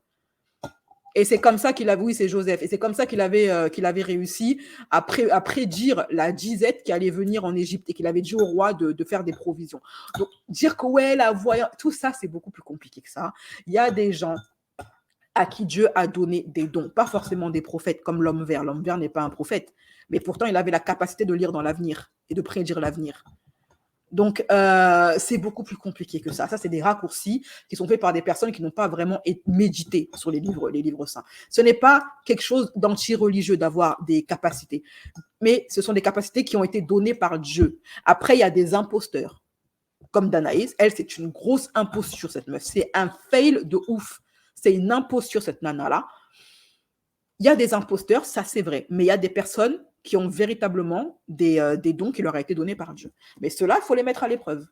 Et c'est comme ça qu'il avait, oui, c'est Joseph, et c'est comme ça qu'il avait réussi à prédire la disette qui allait venir en Égypte et qu'il avait dit au roi de faire des provisions. Donc, dire que ouais, la voyance, tout ça, c'est beaucoup plus compliqué que ça. Il y a des gens à qui Dieu a donné des dons, pas forcément des prophètes comme l'homme vert. L'homme vert n'est pas un prophète, mais pourtant, il avait la capacité de lire dans l'avenir et de prédire l'avenir. Donc, c'est beaucoup plus compliqué que ça. Ça, c'est des raccourcis qui sont faits par des personnes qui n'ont pas vraiment médité sur les livres saints. Ce n'est pas quelque chose d'anti-religieux d'avoir des capacités, mais ce sont des capacités qui ont été données par Dieu. Après, il y a des imposteurs, comme Danaïs. Elle, c'est une grosse imposture, cette meuf. C'est un fail de ouf. C'est une imposture, cette nana-là. Il y a des imposteurs, ça c'est vrai, mais il y a des personnes qui ont véritablement des dons qui leur ont été donnés par Dieu. Mais ceux-là, il faut les mettre à l'épreuve.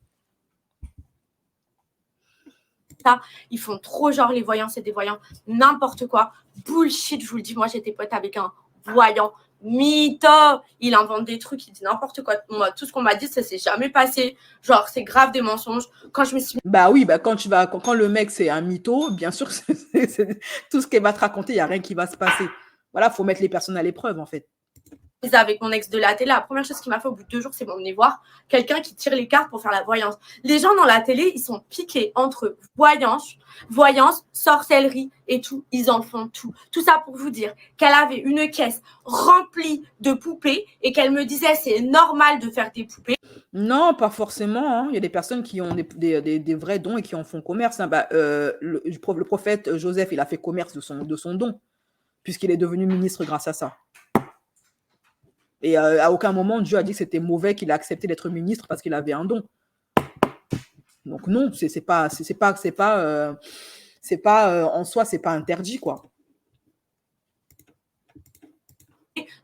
Ils font trop genre les voyants, c'est des voyants, n'importe quoi. Bullshit, je vous le dis, moi j'étais pote avec un voyant. Mytho, il invente des trucs, il dit n'importe quoi. Moi, tout ce qu'on m'a dit, ça s'est jamais passé. Genre, c'est grave des mensonges. Quand je me suis... Bah oui, bah quand le mec c'est un mytho, bien sûr, c'est tout ce qu'elle va te raconter, il n'y a rien qui va se passer. Voilà, il faut mettre les personnes à l'épreuve en fait. Avec mon ex de la télé, la première chose qu'il m'a fait au bout de 2 jours, c'est m'emmener voir quelqu'un qui tire les cartes pour faire la voyance. Les gens dans la télé, ils sont piqués entre voyance, sorcellerie et tout. Ils en font tout. Tout ça pour vous dire qu'elle avait une caisse remplie de poupées et qu'elle me disait c'est normal de faire des poupées. Non, pas forcément. Hein. Il y a des personnes qui ont des vrais dons et qui en font commerce. Hein. Bah, le prophète Joseph, il a fait commerce de son don, puisqu'il est devenu ministre grâce à ça. Et à aucun moment, Dieu a dit que c'était mauvais qu'il a accepté d'être ministre parce qu'il avait un don. Donc non, c'est pas en soi, c'est pas interdit, quoi.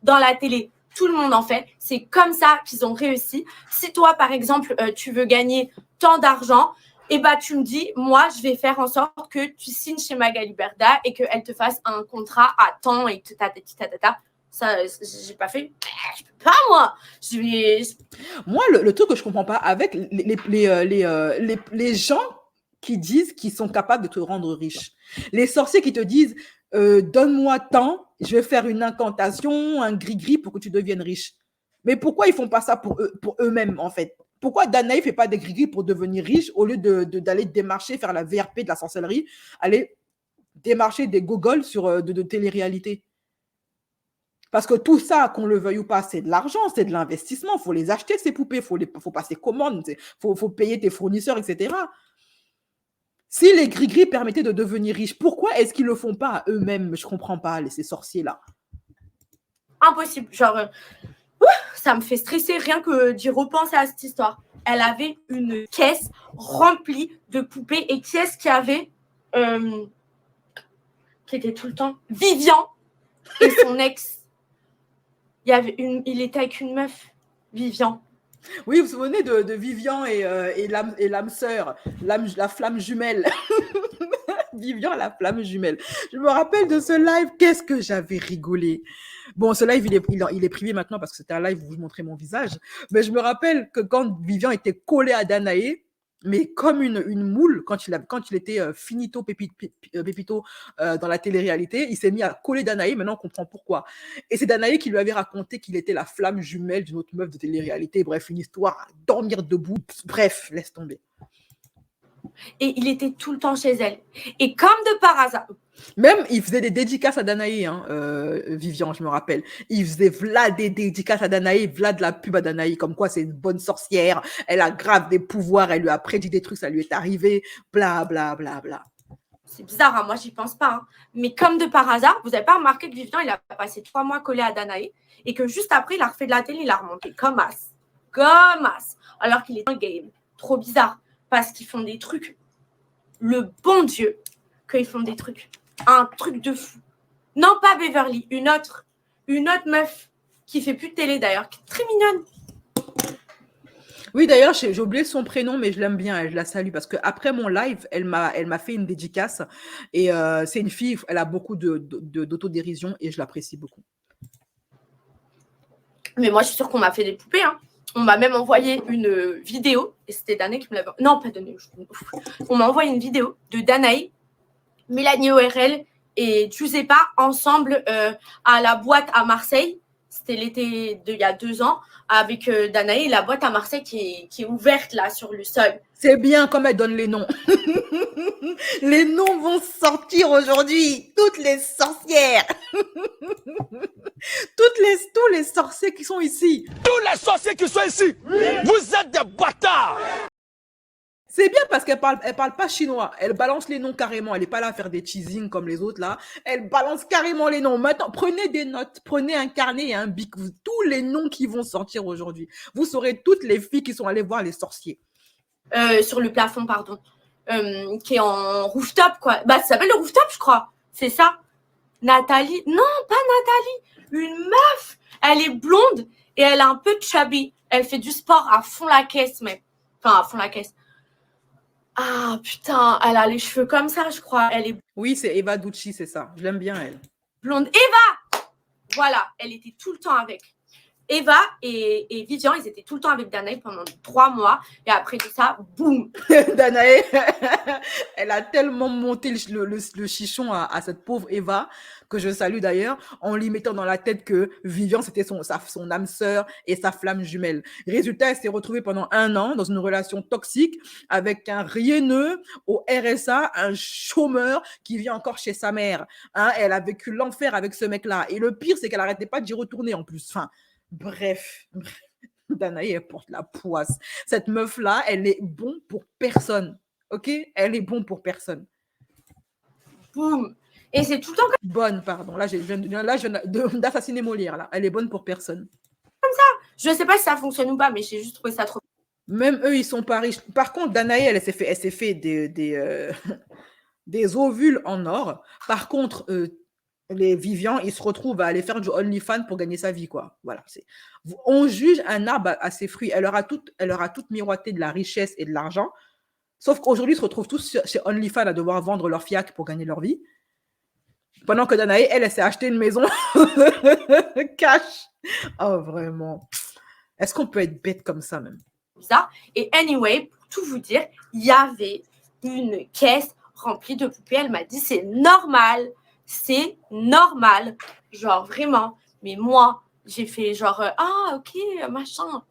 Dans la télé, tout le monde en fait. C'est comme ça qu'ils ont réussi. Si toi, par exemple, tu veux gagner tant d'argent, et bah tu me dis, moi, je vais faire en sorte que tu signes chez Magali Berda et qu'elle te fasse un contrat à temps et ta. Ça, j'ai pas fait. Je peux pas, moi. Moi, le truc que je comprends pas avec les gens qui disent qu'ils sont capables de te rendre riche. Les sorciers qui te disent donne-moi tant, je vais faire une incantation, un gris-gris pour que tu deviennes riche. Mais pourquoi ils font pas ça pour eux-mêmes, en fait? Pourquoi Danaï fait pas des gris-gris pour devenir riche au lieu d'aller démarcher, faire la VRP de la sorcellerie, aller démarcher des gogoles sur de télé-réalité? Parce que tout ça, qu'on le veuille ou pas, c'est de l'argent, c'est de l'investissement. Il faut les acheter, ces poupées. Il faut passer commande. Il faut payer tes fournisseurs, etc. Si les gris-gris permettaient de devenir riches, pourquoi est-ce qu'ils le font pas à eux-mêmes? Je comprends pas, ces sorciers-là. Impossible. Genre, ça me fait stresser rien que d'y repenser à cette histoire. Elle avait une caisse remplie de poupées. Et qui est-ce qui avait qui était tout le temps Vivian et son ex. Il était avec une meuf, Vivian. Oui, vous vous souvenez de Vivian et l'âme sœur, la flamme jumelle. Vivian, la flamme jumelle. Je me rappelle de ce live, qu'est-ce que j'avais rigolé. Bon, ce live, il est privé maintenant parce que c'était un live où je montrais mon visage. Mais je me rappelle que quand Vivian était collé à Danae, mais comme une moule, quand il était finito pépito dans la télé-réalité, il s'est mis à coller Danae. Maintenant, on comprend pourquoi. Et c'est Danae qui lui avait raconté qu'il était la flamme jumelle d'une autre meuf de télé-réalité. Bref, une histoire à dormir debout. Bref, laisse tomber. Et il était tout le temps chez elle. Et comme de par hasard. Même, il faisait des dédicaces à Danae, Vivian, je me rappelle. Il faisait Vlad des dédicaces à Danae, Vlad la pub à Danae, comme quoi c'est une bonne sorcière, elle a grave des pouvoirs, elle lui a prédit des trucs, ça lui est arrivé, bla bla bla bla. C'est bizarre, hein, moi j'y pense pas. Hein. Mais comme de par hasard, vous n'avez pas remarqué que Vivian, il a passé 3 mois collé à Danae et que juste après, il a refait de la télé, il a remonté comme as. Comme as. Alors qu'il est dans le game. Trop bizarre. Parce qu'ils font des trucs. Le bon Dieu, qu'ils font des trucs. Un truc de fou. Non, pas Beverly, une autre meuf qui fait plus de télé d'ailleurs, qui est très mignonne. Oui, d'ailleurs, j'ai oublié son prénom, mais je l'aime bien, je la salue parce que après mon live, elle m'a fait une dédicace et c'est une fille, elle a beaucoup d'autodérision et je l'apprécie beaucoup. Mais moi, je suis sûre qu'on m'a fait des poupées. Hein. On m'a même envoyé une vidéo et c'était Danae qui me l'avait. Non, pas Danae. On m'a envoyé une vidéo de Danae, Mélanie ORL et Giuseppa ensemble à la boîte à Marseille. C'était l'été d'il y a 2 ans avec Danae, la boîte à Marseille qui est ouverte là sur le sol. C'est bien comme elle donne les noms. Les noms vont sortir aujourd'hui. Toutes les sorcières. Tous les sorciers qui sont ici. Tous les sorciers qui sont ici, vous êtes des bâtards. C'est bien parce qu'elle parle pas chinois. Elle balance les noms carrément. Elle n'est pas là à faire des teasing comme les autres là. Elle balance carrément les noms. Maintenant, prenez des notes. Prenez un carnet et un bic. Tous les noms qui vont sortir aujourd'hui. Vous saurez toutes les filles qui sont allées voir les sorciers. Sur le plafond, pardon. Qui est en rooftop, quoi. Bah, ça s'appelle le rooftop, je crois. C'est ça. Nathalie. Non, pas Nathalie. Une meuf. Elle est blonde et elle est un peu chubby. Elle fait du sport à fond la caisse, même. Enfin, à fond la caisse. Ah, putain. Elle a les cheveux comme ça, je crois. Elle est... Oui, c'est Eva Ducci, c'est ça. Je l'aime bien, elle. Blonde. Eva. Voilà. Elle était tout le temps avec. Eva et Vivian, ils étaient tout le temps avec Danae pendant 3 mois. Et après tout ça, boum. Danae, elle a tellement monté le chichon à cette pauvre Eva, que je salue d'ailleurs, en lui mettant dans la tête que Vivian, c'était son âme sœur et sa flamme jumelle. Résultat, elle s'est retrouvée pendant 1 an dans une relation toxique avec un rieneux au RSA, un chômeur qui vit encore chez sa mère. Hein, elle a vécu l'enfer avec ce mec-là. Et le pire, c'est qu'elle n'arrêtait pas d'y retourner en plus. Enfin, bref. Danae, elle porte la poisse. Cette meuf-là, elle est bon pour personne. Ok? Elle est bon pour personne. Boum. Et c'est tout le temps comme Bonne, pardon. Là, je viens d'assassiner Molière. Là. Elle est bonne pour personne. ça. Je ne sais pas si ça fonctionne ou pas, mais j'ai juste trouvé ça trop. Même eux, ils sont pas riches. Par contre, Danae, elle s'est fait des ovules en or. Par contre, les Vivian, ils se retrouvent à aller faire du OnlyFans pour gagner sa vie, quoi. Voilà. On juge un arbre à ses fruits. Elle leur a toutes miroité de la richesse et de l'argent. Sauf qu'aujourd'hui, ils se retrouvent tous chez OnlyFans à devoir vendre leur fiac pour gagner leur vie. Pendant que Danae, elle s'est acheté une maison cash. Oh, vraiment. Est-ce qu'on peut être bête comme ça, même? Ça. Et anyway, pour tout vous dire, il y avait une caisse remplie de poupées. Elle m'a dit, c'est normal. C'est normal. Genre, vraiment. Mais moi, j'ai fait genre, ah, ok, machin.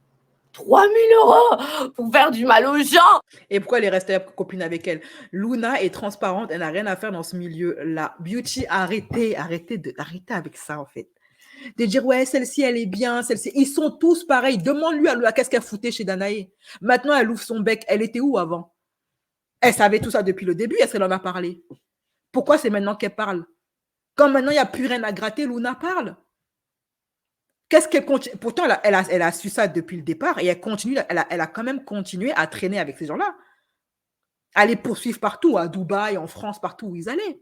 3 000 € pour faire du mal aux gens. Et pourquoi elle est restée copine avec elle? Luna est transparente, elle n'a rien à faire dans ce milieu-là. Beauty, arrêtez avec ça, en fait. De dire, ouais, celle-ci, elle est bien, celle-ci. Ils sont tous pareils. Demande-lui à qu'est-ce qu'elle foutait chez Danae. Maintenant, elle ouvre son bec. Elle était où avant? Elle savait tout ça depuis le début. Est-ce qu'elle en a parlé? Pourquoi c'est maintenant qu'elle parle? Quand maintenant, il n'y a plus rien à gratter, Luna parle. Qu'est-ce qu'elle continue? Pourtant, elle a su ça depuis le départ et elle a quand même continué à traîner avec ces gens-là. À les poursuivre partout, à Dubaï, en France, partout où ils allaient.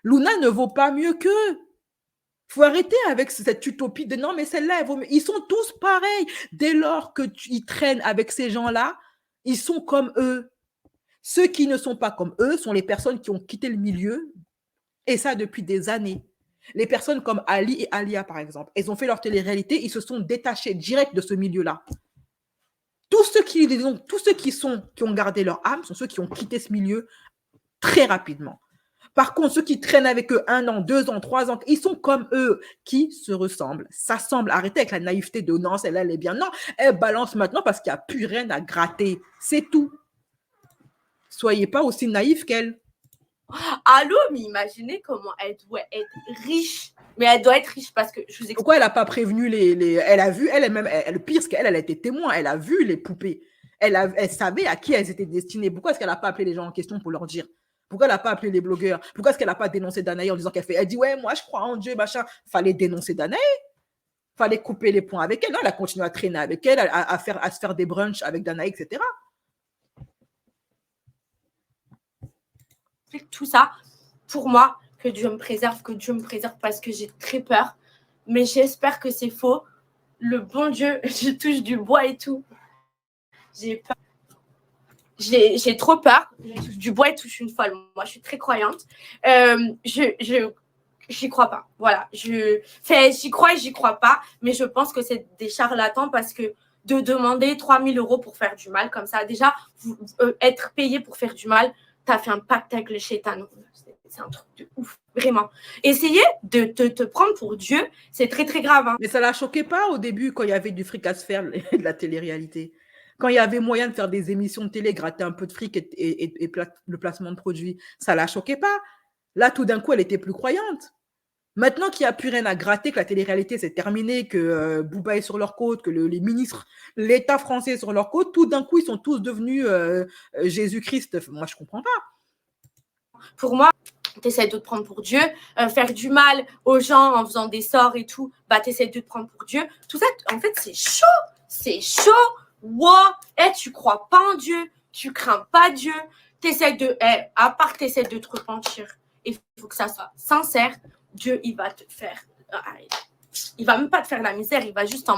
Luna ne vaut pas mieux qu'eux. Il faut arrêter avec cette utopie de non, mais celle-là, elle vaut mieux. Ils sont tous pareils. Dès lors qu'ils traînent avec ces gens-là, ils sont comme eux. Ceux qui ne sont pas comme eux sont les personnes qui ont quitté le milieu, et ça depuis des années. Les personnes comme Ali et Alia, par exemple, elles ont fait leur télé-réalité, ils se sont détachés direct de ce milieu-là. Tous ceux qui ont gardé leur âme sont ceux qui ont quitté ce milieu très rapidement. Par contre, ceux qui traînent avec eux 1 an, 2 ans, 3 ans, ils sont comme eux, qui se ressemblent. Ça semble arrêter avec la naïveté de non, celle-là, elle est bien. Non, elle balance maintenant parce qu'il n'y a plus rien à gratter. C'est tout. Soyez pas aussi naïfs qu'elle. Allô, mais imaginez comment elle doit être riche. Mais elle doit être riche parce que je vous explique. Pourquoi elle n'a pas prévenu Elle a vu, le pire, c'est qu'elle a été témoin. Elle a vu les poupées. Elle savait à qui elles étaient destinées. Pourquoi est-ce qu'elle n'a pas appelé les gens en question pour leur dire? Pourquoi elle n'a pas appelé les blogueurs? Pourquoi est-ce qu'elle n'a pas dénoncé Danaï en disant elle dit ouais, moi je crois en Dieu, machin. Fallait dénoncer Danaï. Fallait couper les points avec elle. Non, elle a continué à traîner avec elle, à se faire des brunchs avec Danaï, etc. Tout ça, pour moi, que Dieu me préserve parce que j'ai très peur. Mais j'espère que c'est faux. Le bon Dieu, je touche du bois et tout. J'ai peur. J'ai trop peur. Je touche du bois et tout, je suis une folle. Moi, je suis très croyante. J'y crois pas. Voilà. J'y crois et j'y crois pas. Mais je pense que c'est des charlatans parce que de demander 3 000 € pour faire du mal comme ça, déjà, être payé pour faire du mal, tu as fait un pacte avec le shaitan. C'est un truc de ouf, vraiment. Essayer de te prendre pour Dieu, c'est très, très grave. Hein. Mais ça ne la choquait pas au début quand il y avait du fric à se faire de la télé-réalité. Quand il y avait moyen de faire des émissions de télé, gratter un peu de fric et le placement de produits, ça ne la choquait pas. Là, tout d'un coup, elle était plus croyante. Maintenant qu'il n'y a plus rien à gratter, que la télé-réalité c'est terminé, que Bouba est sur leur côte, que les ministres, l'État français est sur leur côte, tout d'un coup, ils sont tous devenus Jésus-Christ. Moi, je ne comprends pas. Pour moi, tu essaies de te prendre pour Dieu, faire du mal aux gens en faisant des sorts et tout, bah tu essaies de te prendre pour Dieu. Tout ça, en fait, c'est chaud. C'est chaud. Wow. Tu crois pas en Dieu, tu crains pas Dieu. À part que tu essaies de te repentir, il faut que ça soit sincère. Dieu, il va te faire. Il va même pas te faire la misère, il va juste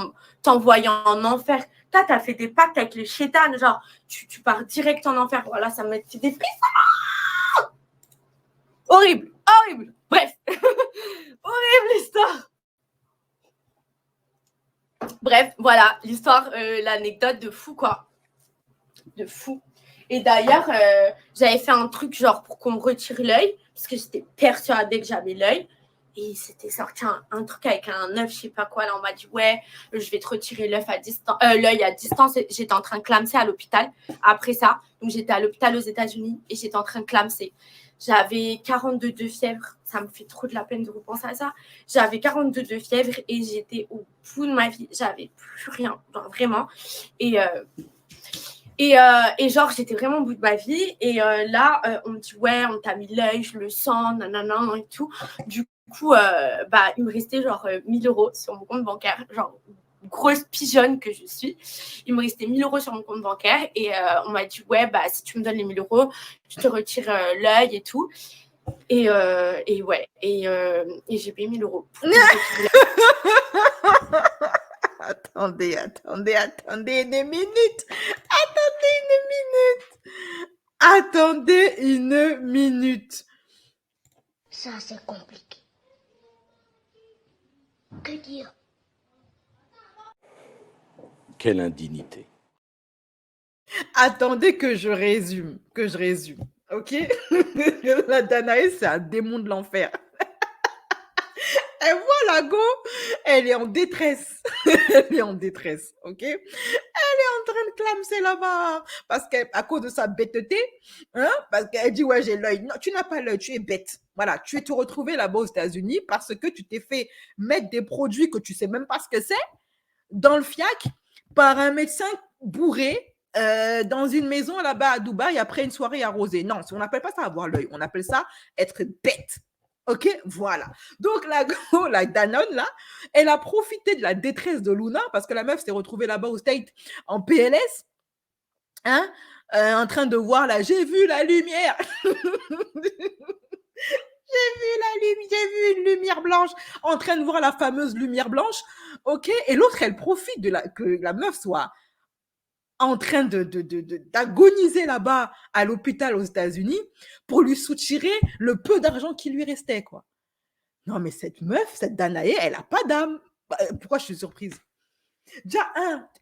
t'envoyer en enfer. Tu as fait des pactes avec le shaitan, genre, tu pars direct en enfer. Voilà, ça me met des frissons. Horrible, horrible. Bref, horrible histoire. Bref, voilà, l'histoire, l'anecdote de fou, quoi. De fou. Et d'ailleurs, j'avais fait un truc, genre, pour qu'on me retire l'œil, parce que j'étais persuadée que j'avais l'œil. Et c'était sorti un truc avec un œuf, je sais pas quoi. Là, on m'a dit, ouais, je vais te retirer l'œil à distance. J'étais en train de clamser à l'hôpital. Après ça, donc j'étais à l'hôpital aux États-Unis et j'étais en train de clamser. J'avais 42 de fièvre. Ça me fait trop de la peine de repenser à ça. J'avais 42 de fièvre et j'étais au bout de ma vie. J'avais plus rien, genre vraiment. Et genre, j'étais vraiment au bout de ma vie. Et là, on me dit, ouais, on t'a mis l'œil, je le sens, nanana et tout. Du coup, il me restait genre 1 000 € sur mon compte bancaire. Genre, grosse pigeonne que je suis. Il me restait 1 000 € sur mon compte bancaire. Et on m'a dit, ouais, si tu me donnes les 1 000 €, je te retire l'œil et tout. Et ouais. Et j'ai payé 1 000 €. Attendez une minute. Attendez une minute. Ça, c'est compliqué. Que dire? Quelle indignité. Attendez que je résume. Ok? La Danae, c'est un démon de l'enfer. Elle voit la go, elle est en détresse. Ok? Elle est en train de clamser là-bas parce qu'à cause de sa bêteté, hein, parce qu'elle dit ouais, j'ai l'œil. Non, tu n'as pas l'œil, tu es bête. Voilà, tu es te retrouvé là-bas aux États-Unis parce que tu t'es fait mettre des produits que tu sais même pas ce que c'est dans le fiac par un médecin bourré dans une maison là-bas à Dubaï après une soirée arrosée. Non, on n'appelle pas ça avoir l'œil, on appelle ça être bête. Ok, voilà. Donc la Danone là, elle a profité de la détresse de Luna parce que la meuf s'est retrouvée là-bas au State en PLS, hein, en train de voir là, j'ai vu la lumière. J'ai vu une lumière blanche, en train de voir la fameuse lumière blanche, ok. Et l'autre, elle profite que la meuf soit en train d'agoniser là-bas à l'hôpital aux États-Unis pour lui soutirer le peu d'argent qui lui restait, quoi. Non, mais cette meuf, cette Danae, elle a pas d'âme. Pourquoi je suis surprise? Déjà,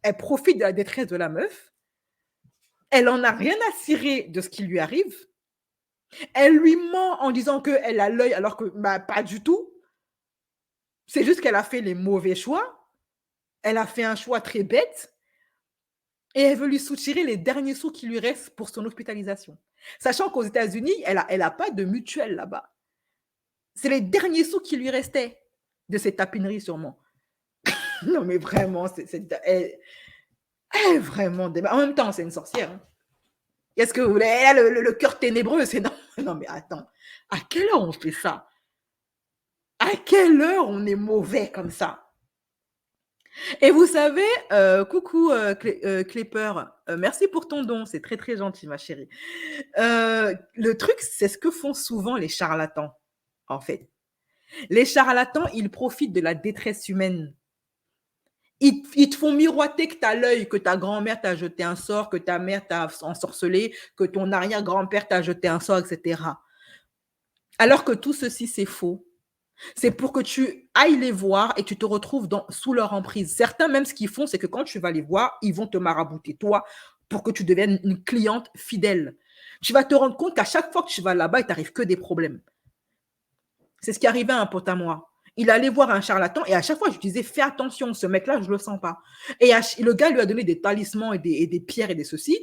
elle profite de la détresse de la meuf. Elle en a rien à cirer de ce qui lui arrive. Elle lui ment en disant qu'elle a l'œil alors que pas du tout. C'est juste qu'elle a fait les mauvais choix. Elle a fait un choix très bête. Et elle veut lui soutirer les derniers sous qui lui restent pour son hospitalisation. Sachant qu'aux États-Unis, elle a pas de mutuelle là-bas. C'est les derniers sous qui lui restaient de ces tapineries sûrement. Non mais vraiment, elle est vraiment... En même temps, c'est une sorcière. Hein. Qu'est-ce que vous voulez? Elle a le cœur ténébreux. C'est non mais attends, à quelle heure on fait ça? À quelle heure on est mauvais comme ça? Et vous savez, coucou Clipper, merci pour ton don, c'est très très gentil ma chérie. Le truc, c'est ce que font souvent les charlatans, en fait. Les charlatans, ils profitent de la détresse humaine. Ils te font miroiter que tu as l'œil, que ta grand-mère t'a jeté un sort, que ta mère t'a ensorcelé, que ton arrière-grand-père t'a jeté un sort, etc. Alors que tout ceci, c'est faux. C'est pour que tu ailles les voir et tu te retrouves sous leur emprise. Certains, même, ce qu'ils font, c'est que quand tu vas les voir, ils vont te marabouter, toi, pour que tu deviennes une cliente fidèle. Tu vas te rendre compte qu'à chaque fois que tu vas là-bas, il t'arrive que des problèmes. C'est ce qui arrivait à un pote à moi. Il allait voir un charlatan et à chaque fois, je disais, fais attention, ce mec-là, je ne le sens pas. Et le gars lui a donné des talismans et des pierres et des ceci.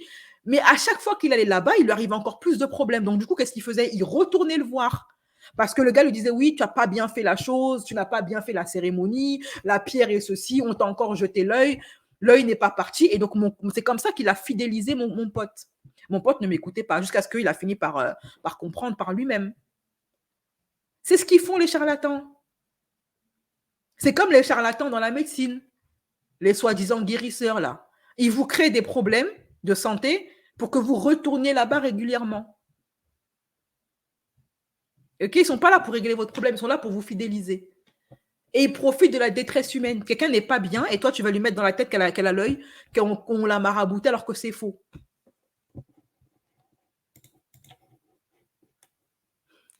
Mais à chaque fois qu'il allait là-bas, il lui arrivait encore plus de problèmes. Donc, du coup, qu'est-ce qu'il faisait? Il retournait le voir. Parce que le gars lui disait, oui, tu n'as pas bien fait la chose, tu n'as pas bien fait la cérémonie, la pierre et ceci, on t'a encore jeté l'œil, l'œil n'est pas parti. Et donc, c'est comme ça qu'il a fidélisé mon pote. Mon pote ne m'écoutait pas jusqu'à ce qu'il a fini par comprendre par lui-même. C'est ce qu'ils font les charlatans. C'est comme les charlatans dans la médecine, les soi-disant guérisseurs là. Ils vous créent des problèmes de santé pour que vous retourniez là-bas régulièrement. Okay, ils ne sont pas là pour régler votre problème, ils sont là pour vous fidéliser. Et ils profitent de la détresse humaine. Quelqu'un n'est pas bien et toi, tu vas lui mettre dans la tête qu'elle a l'œil, qu'on l'a marabouté alors que c'est faux.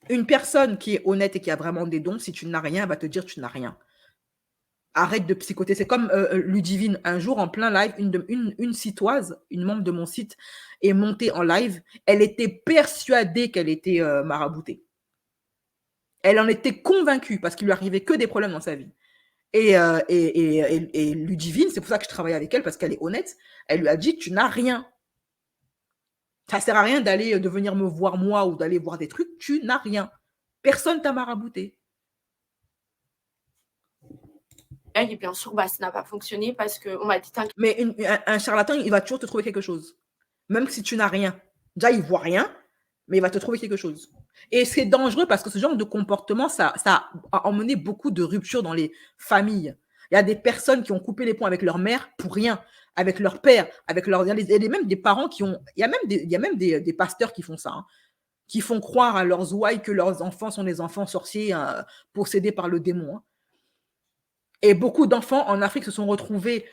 Une personne qui est honnête et qui a vraiment des dons, si tu n'as rien, elle va te dire tu n'as rien. Arrête de psychoter. C'est comme Ludivine. Un jour, en plein live, une citoise, une membre de mon site, est montée en live. Elle était persuadée qu'elle était maraboutée. Elle en était convaincue parce qu'il lui arrivait que des problèmes dans sa vie. Et Ludivine, c'est pour ça que je travaille avec elle, parce qu'elle est honnête, elle lui a dit, tu n'as rien. Ça ne sert à rien de venir me voir moi ou d'aller voir des trucs, tu n'as rien. Personne t'a marabouté. Et bien sûr, ça n'a pas fonctionné parce qu'on m'a dit... Mais un charlatan, il va toujours te trouver quelque chose. Même si tu n'as rien. Déjà, il ne voit rien, mais il va te trouver quelque chose. Et c'est dangereux parce que ce genre de comportement, ça a emmené beaucoup de ruptures dans les familles. Il y a des personnes qui ont coupé les ponts avec leur mère pour rien, avec leur père, avec leur... Il y a même des parents qui ont... Il y a même des pasteurs qui font ça, hein, qui font croire à leurs ouailles que leurs enfants sont des enfants sorciers possédés par le démon. Hein. Et beaucoup d'enfants en Afrique se sont retrouvés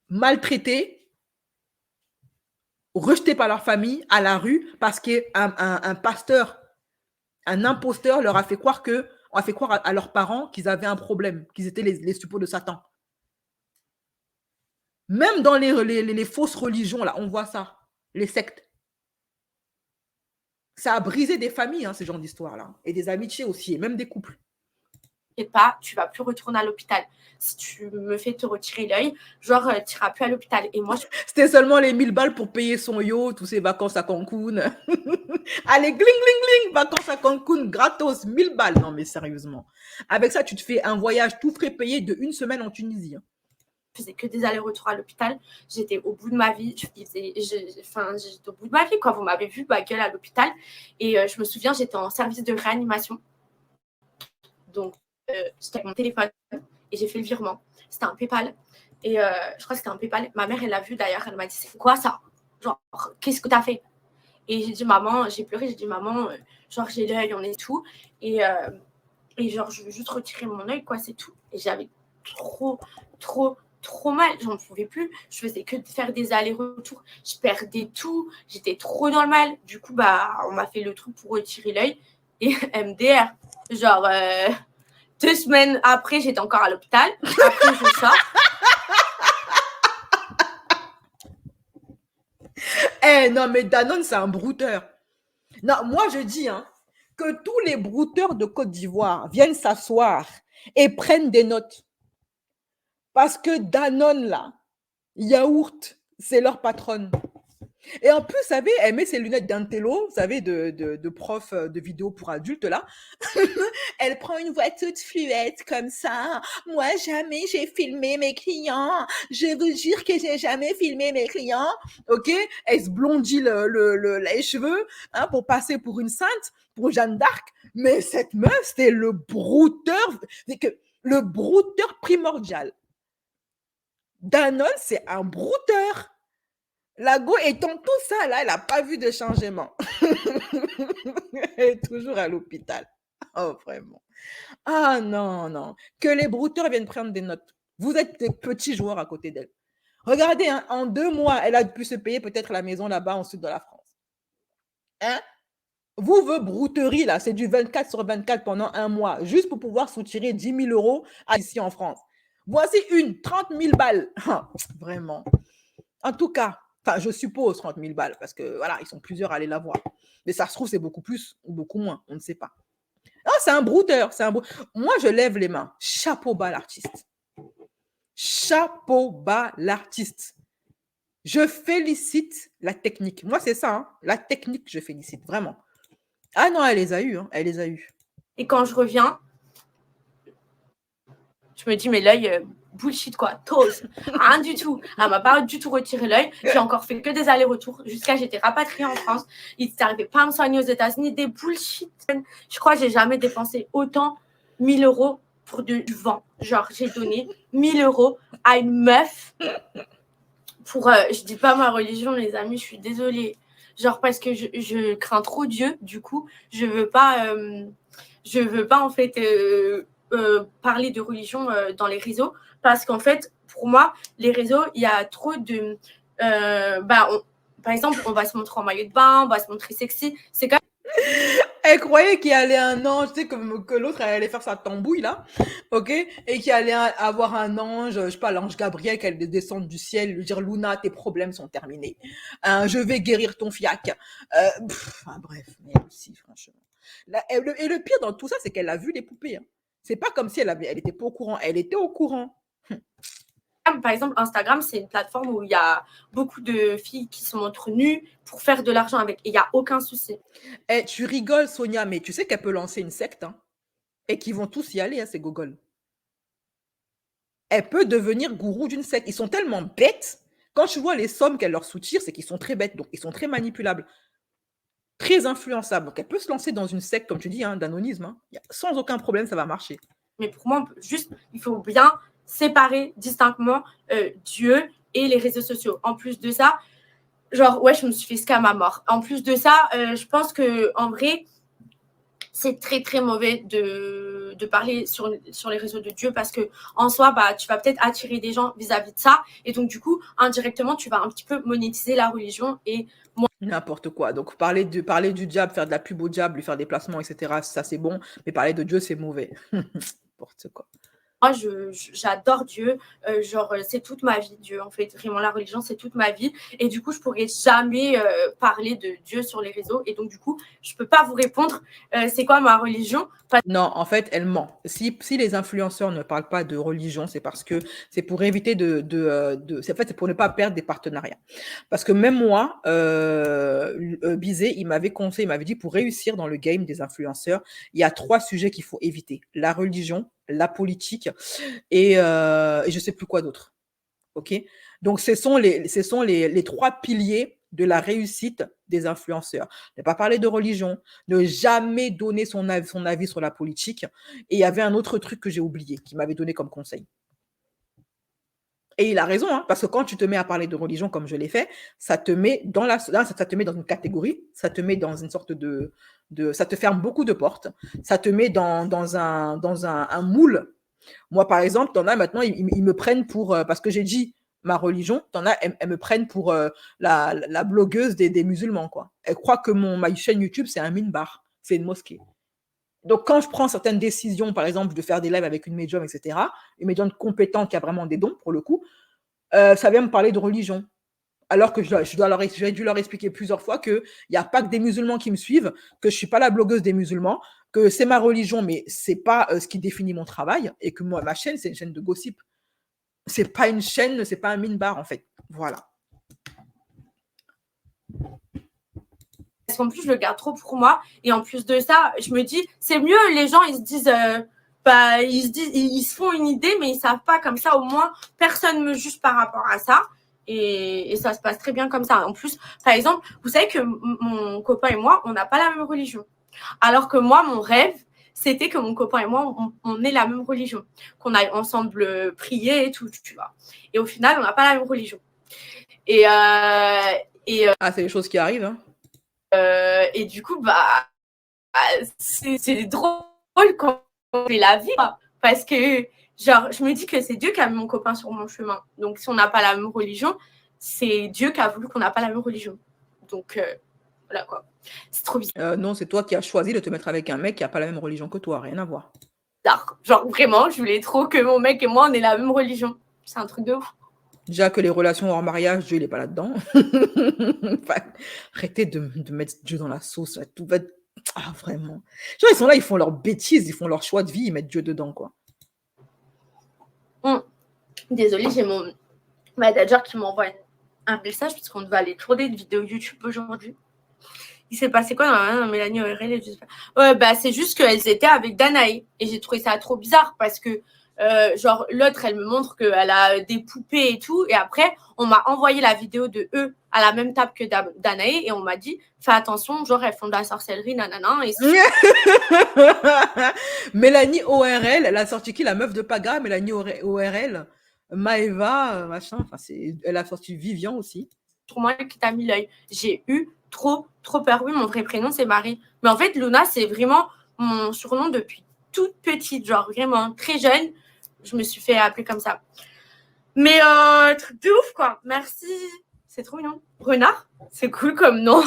maltraités, rejetés par leur famille à la rue parce qu'un pasteur, un imposteur leur a fait croire à leurs parents qu'ils avaient un problème, qu'ils étaient les suppôts de Satan. Même dans les fausses religions, là, on voit ça, les sectes. Ça a brisé des familles, hein, ce genre d'histoire-là, et des amitiés aussi, et même des couples. Pas, tu vas plus retourner à l'hôpital. Si tu me fais te retirer l'œil, genre, tu n'iras plus à l'hôpital. Et moi, c'était seulement les 1000 balles pour payer son yacht, tous ses vacances à Cancun. Allez, gling, gling, gling, vacances à Cancun, gratos, 1000 balles. Non, mais sérieusement. Avec ça, tu te fais un voyage tout frais payé de 1 semaine en Tunisie. Hein. faisais que des allers-retours à l'hôpital. J'étais au bout de ma vie. J'étais au bout de ma vie, quoi. Vous m'avez vu ma gueule à l'hôpital. Et je me souviens, j'étais en service de réanimation. Donc, j'étais avec mon téléphone et j'ai fait le virement. C'était un PayPal. Et je crois que c'était un PayPal. Ma mère, elle l'a vu d'ailleurs. Elle m'a dit, c'est quoi ça? Genre, qu'est-ce que tu as fait? Et j'ai dit, maman, j'ai pleuré. J'ai dit, maman, genre, j'ai l'œil, on est tout. Et genre, je veux juste retirer mon œil, quoi, c'est tout. Et j'avais trop mal. J'en pouvais plus. Je faisais que de faire des allers-retours. Je perdais tout. J'étais trop dans le mal. Du coup, on m'a fait le truc pour retirer l'œil. Et MDR. Genre, 2 semaines après, j'étais encore à l'hôpital. Après, je sors. Non, mais Danone, c'est un brouteur. Non, moi, je dis que tous les brouteurs de Côte d'Ivoire viennent s'asseoir et prennent des notes. Parce que Danone, là, yaourt, c'est leur patronne. Et en plus, vous savez, elle met ses lunettes d'intello, vous savez, de prof de vidéo pour adultes, là. Elle prend une voix toute fluette comme ça. Moi, jamais j'ai filmé mes clients. Je vous jure que j'ai jamais filmé mes clients. OK? Elle se blondit les cheveux pour passer pour une sainte, pour Jeanne d'Arc. Mais cette meuf, c'était le brouteur primordial. Danone, c'est un brouteur. La go étant tout ça, là, elle n'a pas vu de changement. Elle est toujours à l'hôpital. Oh, vraiment. Ah non. Que les brouteurs viennent prendre des notes. Vous êtes des petits joueurs à côté d'elle. Regardez, en 2 mois, elle a pu se payer peut-être la maison là-bas au sud de la France. Vous, vos brouteries, là, c'est du 24 sur 24 pendant 1 mois, juste pour pouvoir soutirer 10 000 euros ici en France. Voici 30 000 balles. Vraiment. En tout cas, je suppose 30 000 balles, parce que voilà, ils sont plusieurs à aller la voir. Mais ça se trouve, c'est beaucoup plus ou beaucoup moins, on ne sait pas. C'est un brouteur, Moi, je lève les mains. Chapeau bas l'artiste. Chapeau bas l'artiste. Je félicite la technique. Moi, c'est ça, la technique, je félicite, vraiment. Ah non, elle les a eus, elle les a eus. Et quand je reviens, je me dis, mais l'œil, bullshit quoi, toast, rien du tout. Elle m'a pas du tout retiré l'œil. J'ai encore fait que des allers-retours jusqu'à j'étais rapatriée en France. Ils n'arrivaient pas à me soigner aux États-Unis, des bullshit. Je crois que j'ai jamais dépensé autant 1 000 euros pour du vent. Genre, j'ai donné 1 000 euros à une meuf pour, je dis pas ma religion, les amis, je suis désolée. Genre, parce que je crains trop Dieu, du coup, je veux pas en fait parler de religion dans les réseaux, parce qu'en fait, pour moi, les réseaux, il y a trop de... par exemple, on va se montrer en maillot de bain, on va se montrer sexy. C'est quand même... Elle croyait qu'il y allait un ange, tu sais, que l'autre allait faire sa tambouille, là, ok? Et qu'il allait avoir un ange, je sais pas, l'ange Gabriel, qui allait descendre du ciel, lui dire, Luna, tes problèmes sont terminés. Je vais guérir ton fiac. Bref, mais aussi, franchement. Et le pire dans tout ça, c'est qu'elle a vu les poupées. C'est pas comme si elle était pas au courant. Elle était au courant. Par exemple, Instagram, c'est une plateforme où il y a beaucoup de filles qui se montrent nues pour faire de l'argent avec. Et il n'y a aucun souci. Tu rigoles, Sonia, mais tu sais qu'elle peut lancer une secte et qu'ils vont tous y aller, ces gogoles. Elle peut devenir gourou d'une secte. Ils sont tellement bêtes. Quand tu vois les sommes qu'elle leur soutire, c'est qu'ils sont très bêtes. Donc, ils sont très manipulables. Très influençables. Donc, elle peut se lancer dans une secte, comme tu dis, d'anonisme. Sans aucun problème, ça va marcher. Mais pour moi, juste, il faut bien séparer distinctement Dieu et les réseaux sociaux. En plus de ça, genre, ouais, je me suis fait scam à mort. En plus de ça, je pense qu'en vrai, c'est très, très mauvais de parler sur les réseaux de Dieu, parce qu'en soi, tu vas peut-être attirer des gens vis-à-vis de ça. Et donc, du coup, indirectement, tu vas un petit peu monétiser la religion. Et moi... N'importe quoi. Donc, parler du diable, faire de la pub au diable, lui faire des placements, etc., ça, c'est bon. Mais parler de Dieu, c'est mauvais. N'importe quoi. Moi, j'adore Dieu. Genre, c'est toute ma vie, Dieu. En fait, vraiment, la religion, c'est toute ma vie. Et du coup, je pourrais jamais parler de Dieu sur les réseaux. Et donc, du coup, je peux pas vous répondre c'est quoi ma religion. Non, en fait, elle ment. Si les influenceurs ne parlent pas de religion, c'est parce que c'est pour éviter c'est pour ne pas perdre des partenariats. Parce que même moi, Bizet, il m'avait conseillé, il m'avait dit, pour réussir dans le game des influenceurs, il y a 3 sujets qu'il faut éviter. La religion, la politique et je sais plus quoi d'autre. OK? Donc, ce sont les 3 piliers de la réussite des influenceurs. Ne pas parler de religion, ne jamais donner son avis sur la politique. Et il y avait un autre truc que j'ai oublié, qu'il m'avait donné comme conseil. Et il a raison, hein, parce que quand tu te mets à parler de religion comme je l'ai fait, ça te met dans ça te met dans une catégorie, ça te met dans une sorte ça te ferme beaucoup de portes, ça te met dans un moule. Moi, par exemple, t'en as maintenant, ils me prennent pour, parce que j'ai dit ma religion, t'en as, elles me prennent pour la blogueuse des musulmans, quoi. Elles croient que ma chaîne YouTube, c'est un minbar, c'est une mosquée. Donc, quand je prends certaines décisions, par exemple, de faire des lives avec une médium, etc., une médium compétente qui a vraiment des dons, pour le coup, ça vient me parler de religion. Alors que j'ai dû leur expliquer plusieurs fois qu'il n'y a pas que des musulmans qui me suivent, que je ne suis pas la blogueuse des musulmans, que c'est ma religion, mais ce n'est pas ce qui définit mon travail, et que moi, ma chaîne, c'est une chaîne de gossip. Ce n'est pas une chaîne, ce n'est pas un minbar, en fait. Voilà. Parce qu'en plus, je le garde trop pour moi. Et en plus de ça, je me dis, c'est mieux, les gens, ils se disent, ils se font une idée, mais ils ne savent pas comme ça. Au moins, personne ne me juge par rapport à ça. Et ça se passe très bien comme ça. En plus, par exemple, vous savez que mon copain et moi, on n'a pas la même religion. Alors que moi, mon rêve, c'était que mon copain et moi, on ait la même religion. Qu'on aille ensemble prier et tout, tu vois. Et au final, on n'a pas la même religion. Ah, c'est les choses qui arrivent, hein. Et du coup, c'est drôle quand on fait la vie, quoi. Parce que, genre, je me dis que c'est Dieu qui a mis mon copain sur mon chemin. Donc, si on n'a pas la même religion, c'est Dieu qui a voulu qu'on n'a pas la même religion. Donc, voilà, quoi. C'est trop bizarre. Non, c'est toi qui as choisi de te mettre avec un mec qui n'a pas la même religion que toi. Rien à voir. Genre, vraiment, je voulais trop que mon mec et moi, on ait la même religion. C'est un truc de ouf. Déjà que les relations hors mariage, Dieu, il n'est pas là-dedans. Enfin, arrêtez de mettre Dieu dans la sauce. Là. Tout va être... Ah, vraiment. Genre, ils sont là, ils font leurs bêtises, ils font leur choix de vie, ils mettent Dieu dedans, quoi. Désolée, j'ai mon manager qui m'envoie un message parce qu'on devait aller tourner une vidéo YouTube aujourd'hui. Il s'est passé quoi dans Mélanie ORL et c'est juste qu'elles étaient avec Danae. Et j'ai trouvé ça trop bizarre parce que genre l'autre, elle me montre qu'elle a des poupées et tout. Et après, on m'a envoyé la vidéo de eux à la même table que Danae. Et on m'a dit, fais attention, genre elles font de la sorcellerie, nanana. Et Mélanie ORL, elle a sorti qui? La meuf de Paga, Mélanie ORL, Maeva, machin. Enfin, elle a sorti Vivian aussi. Pour moi, qui t'a mis l'œil. J'ai eu trop peur. Oui, mon vrai prénom, c'est Marie. Mais en fait, Luna, c'est vraiment mon surnom depuis toute petite. Genre, vraiment, très jeune. Je me suis fait appeler comme ça. Mais truc de ouf, quoi. Merci. C'est trop mignon. Renard, c'est cool comme nom.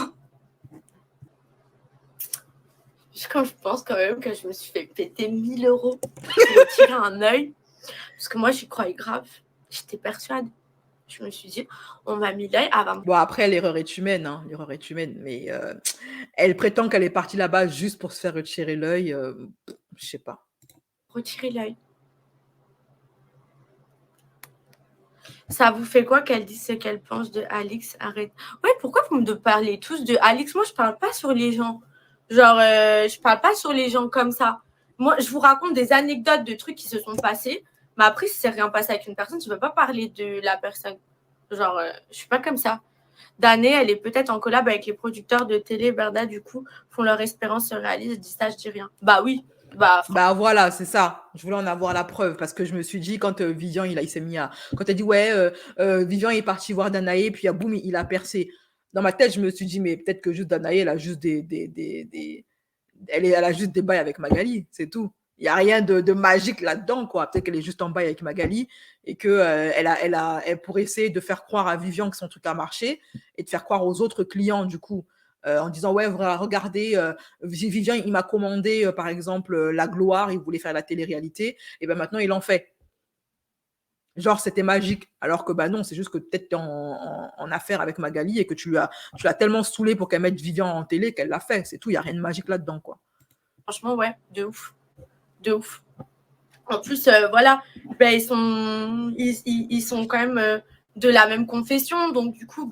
Quand je pense quand même que je me suis fait péter 1000 € pour me tirer un œil. Parce que moi, j'y croyais grave. J'étais persuadée. Je me suis dit, on m'a mis l'œil avant. Bon, après, l'erreur est humaine, hein. L'erreur est humaine, mais elle prétend qu'elle est partie là-bas juste pour se faire retirer l'œil. Je sais pas. Retirer l'œil. Ça vous fait quoi qu'elle dise ce qu'elle pense de Alix? Arrête. Ouais, pourquoi vous me parlez tous de Alix? Moi, je parle pas sur les gens. Genre, je parle pas sur les gens comme ça. Moi, je vous raconte des anecdotes de trucs qui se sont passés. Mais après, si c'est rien passé avec une personne, je ne veux pas parler de la personne. Genre, je suis pas comme ça. Danae, elle est peut-être en collab avec les producteurs de télé. Berda, du coup, font leur espérance se réalise. Je dis ça, je dis rien. Bah oui. Bah voilà, c'est ça. Je voulais en avoir la preuve parce que je me suis dit quand Vivian, il s'est mis à... Quand elle dit, ouais, Vivian est parti voir Danae, puis boum, il a percé. Dans ma tête, je me suis dit, mais peut-être que juste Danae, elle a juste elle a juste des bails avec Magali, c'est tout. Il n'y a rien de magique là-dedans, quoi. Peut-être qu'elle est juste en bail avec Magali et elle pourrait essayer de faire croire à Vivian que son truc a marché et de faire croire aux autres clients, du coup, en disant, ouais, regardez, Vivian, il m'a commandé, par exemple, La Gloire, il voulait faire la télé-réalité, et ben maintenant, il en fait. Genre, c'était magique. Alors que, non, c'est juste que peut-être tu es en affaire avec Magali et que tu l'as tellement saoulée pour qu'elle mette Vivian en télé qu'elle l'a fait. C'est tout, il n'y a rien de magique là-dedans, quoi. Franchement, ouais, de ouf. De ouf. En plus, voilà, ils sont quand même de la même confession. Donc, du coup,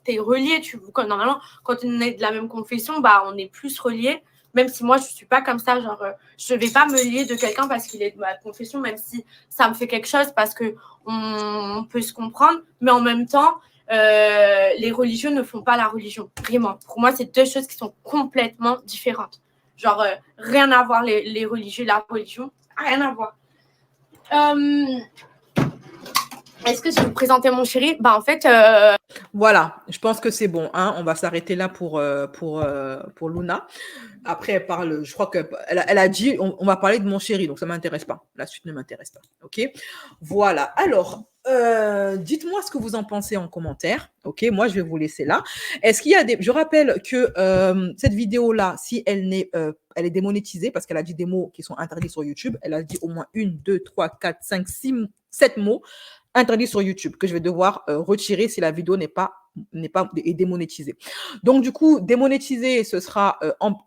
t'es relié. Normalement, quand on est de la même confession, on est plus relié. Même si moi, je ne suis pas comme ça, genre, je ne vais pas me lier de quelqu'un parce qu'il est de ma confession, même si ça me fait quelque chose, parce qu'on peut se comprendre. Mais en même temps, les religieux ne font pas la religion, vraiment. Pour moi, c'est deux choses qui sont complètement différentes. Genre, rien à voir, les religieux, la religion, rien à voir. Est-ce que je vais vous présenter mon chéri? Bah, en fait... Voilà, je pense que c'est bon. Hein, on va s'arrêter là pour Luna. Après, elle parle, je crois qu'elle a dit, on va parler de mon chéri, donc ça ne m'intéresse pas. La suite ne m'intéresse pas. OK? Voilà. Alors, dites-moi ce que vous en pensez en commentaire. OK? Moi, je vais vous laisser là. Est-ce qu'il y a des... Je rappelle que cette vidéo-là, si elle est démonétisée, parce qu'elle a dit des mots qui sont interdits sur YouTube, elle a dit au moins 1, 2, 3, 4, 5, 6, 7 mots interdit sur YouTube que je vais devoir retirer si la vidéo n'est pas démonétisée. Donc du coup, démonétisée, ce sera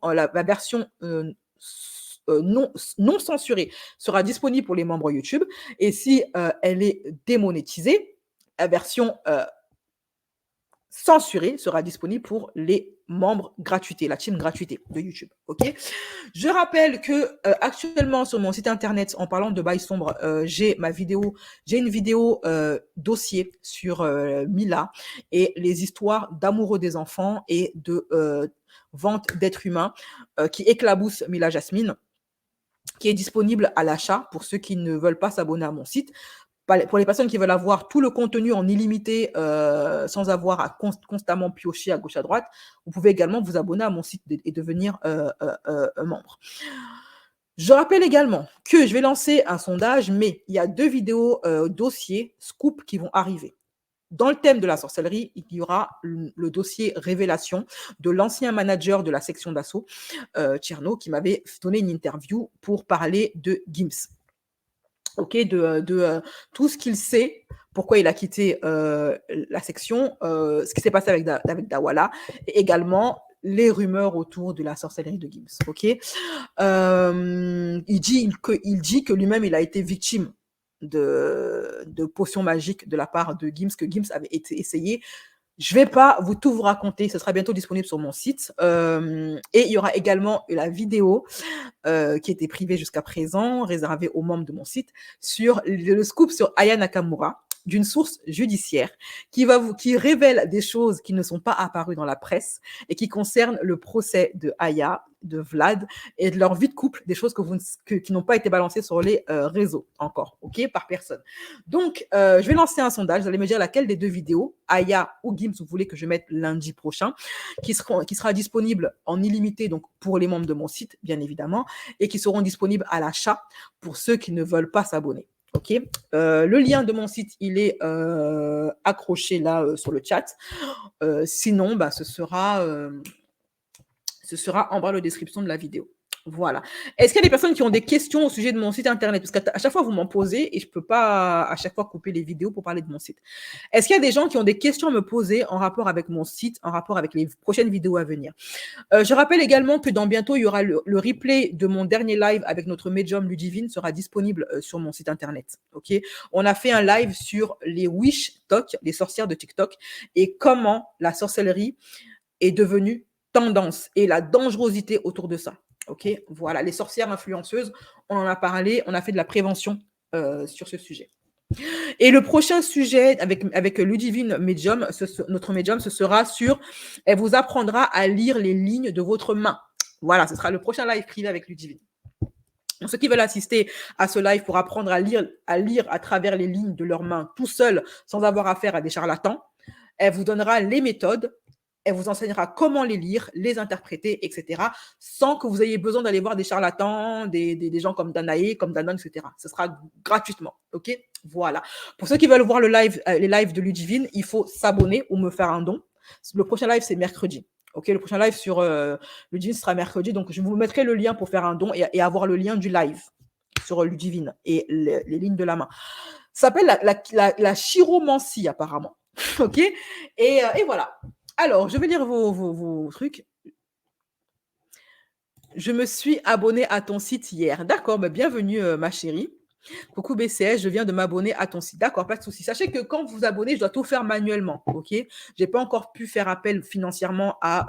la version non censurée sera disponible pour les membres YouTube. Et si elle est démonétisée, la version censurée sera disponible pour les membres gratuités, la team gratuité de YouTube. OK? Je rappelle que actuellement sur mon site internet, en parlant de bail sombre, j'ai une vidéo dossier sur Mila et les histoires d'amoureux des enfants et de vente d'êtres humains qui éclaboussent Mila Jasmine, qui est disponible à l'achat pour ceux qui ne veulent pas s'abonner à mon site. Pour les personnes qui veulent avoir tout le contenu en illimité sans avoir à constamment piocher à gauche à droite, vous pouvez également vous abonner à mon site et devenir membre. Je rappelle également que je vais lancer un sondage, mais il y a 2 vidéos dossiers scoop qui vont arriver. Dans le thème de la sorcellerie, il y aura le dossier révélation de l'ancien manager de la section d'assaut, Tcherno, qui m'avait donné une interview pour parler de Gims. OK, de tout ce qu'il sait, pourquoi il a quitté la section, ce qui s'est passé avec Dawala, et également les rumeurs autour de la sorcellerie de Gims. OK, il dit que lui-même, il a été victime de potions magiques de la part de Gims, que Gims avait été essayé. Je ne vais pas tout vous raconter, ce sera bientôt disponible sur mon site. Et il y aura également la vidéo qui était privée jusqu'à présent, réservée aux membres de mon site, sur le scoop sur Aya Nakamura, d'une source judiciaire qui révèle des choses qui ne sont pas apparues dans la presse et qui concernent le procès de Aya, de Vlad et de leur vie de couple, des choses qui n'ont pas été balancées sur les réseaux encore, OK, par personne. Donc, je vais lancer un sondage. Vous allez me dire laquelle des 2 vidéos, Aya ou Gims, vous voulez que je mette lundi prochain, qui sera disponible en illimité, donc pour les membres de mon site, bien évidemment, et qui seront disponibles à l'achat pour ceux qui ne veulent pas s'abonner. OK, le lien de mon site, il est accroché là sur le chat. Sinon, bah, ce sera en bas de la description de la vidéo. Voilà. Est-ce qu'il y a des personnes qui ont des questions au sujet de mon site internet? Parce qu'à chaque fois, vous m'en posez et je ne peux pas à chaque fois couper les vidéos pour parler de mon site. Est-ce qu'il y a des gens qui ont des questions à me poser en rapport avec mon site, en rapport avec les prochaines vidéos à venir? Je rappelle également que dans bientôt, il y aura le replay de mon dernier live avec notre médium Ludivine sera disponible sur mon site internet. OK? On a fait un live sur les Wish Talk, les sorcières de TikTok, et comment la sorcellerie est devenue tendance et la dangerosité autour de ça. OK, voilà, les sorcières influenceuses, on en a parlé, on a fait de la prévention sur ce sujet. Et le prochain sujet avec Ludivine Medium, notre médium, ce sera sur, elle vous apprendra à lire les lignes de votre main. Voilà, ce sera le prochain live privé avec Ludivine. Donc, ceux qui veulent assister à ce live pour apprendre à lire à travers les lignes de leurs mains tout seul, sans avoir affaire à des charlatans, elle vous donnera les méthodes. Elle vous enseignera comment les lire, les interpréter, etc. sans que vous ayez besoin d'aller voir des charlatans, des gens comme Danae, comme Danon, etc. Ce sera gratuitement. OK? Voilà. Pour ceux qui veulent voir les lives de Ludivine, il faut s'abonner ou me faire un don. Le prochain live, c'est mercredi. OK? Le prochain live sur Ludivine sera mercredi. Donc, je vous mettrai le lien pour faire un don et avoir le lien du live sur Ludivine et les lignes de la main. Ça s'appelle la chiromancie, apparemment. OK? Et voilà. Alors, je vais lire vos trucs. Je me suis abonnée à ton site hier. D'accord, bah bienvenue ma chérie. Coucou BCS, je viens de m'abonner à ton site. D'accord, pas de souci. Sachez que quand vous vous abonnez, je dois tout faire manuellement. OK? Je n'ai pas encore pu faire appel financièrement à